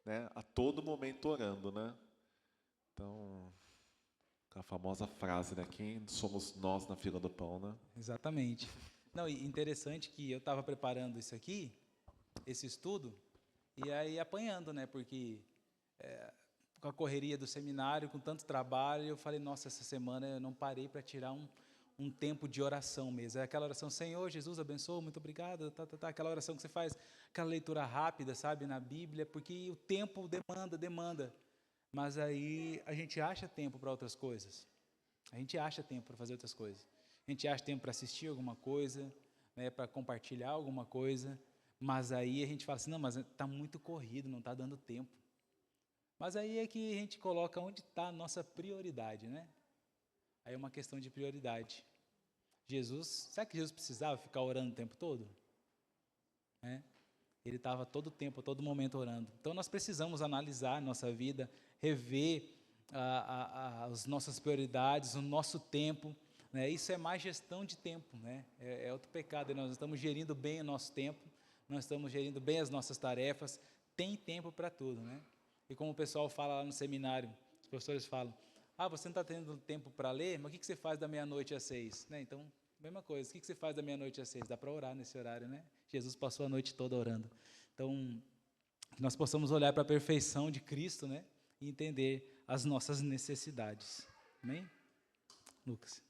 né, a todo momento orando, né? Então, a famosa frase, né? Quem somos nós na fila do pão, né? Exatamente. Não, e interessante que eu estava preparando isso aqui, esse estudo, e aí apanhando, né? Porque com a correria do seminário, com tanto trabalho, eu falei, nossa, essa semana eu não parei para tirar um tempo de oração mesmo. É aquela oração, Senhor, Jesus, abençoa, muito obrigado, aquela oração que você faz, aquela leitura rápida, sabe, na Bíblia, porque o tempo demanda. Mas aí a gente acha tempo para outras coisas. A gente acha tempo para fazer outras coisas. A gente acha tempo para assistir alguma coisa, né, para compartilhar alguma coisa, mas aí a gente fala assim, não, mas está muito corrido, não está dando tempo. Mas aí é que a gente coloca onde está a nossa prioridade, né? Aí é uma questão de prioridade. Será que Jesus precisava ficar orando o tempo todo? Ele estava todo tempo, a todo momento orando. Então nós precisamos analisar a nossa vida, rever as nossas prioridades, o nosso tempo. Né? Isso é má gestão de tempo. Né? É outro pecado. Nós estamos gerindo bem o nosso tempo, nós estamos gerindo bem as nossas tarefas. Tem tempo para tudo. Né? E como o pessoal fala lá no seminário, os professores falam, você não está tendo tempo para ler, mas o que você faz da meia-noite às 6? Né? Então, mesma coisa, o que você faz da meia-noite às 6? Dá para orar nesse horário, né? Jesus passou a noite toda orando. Então, nós possamos olhar para a perfeição de Cristo, né? e entender as nossas necessidades. Amém? Lucas.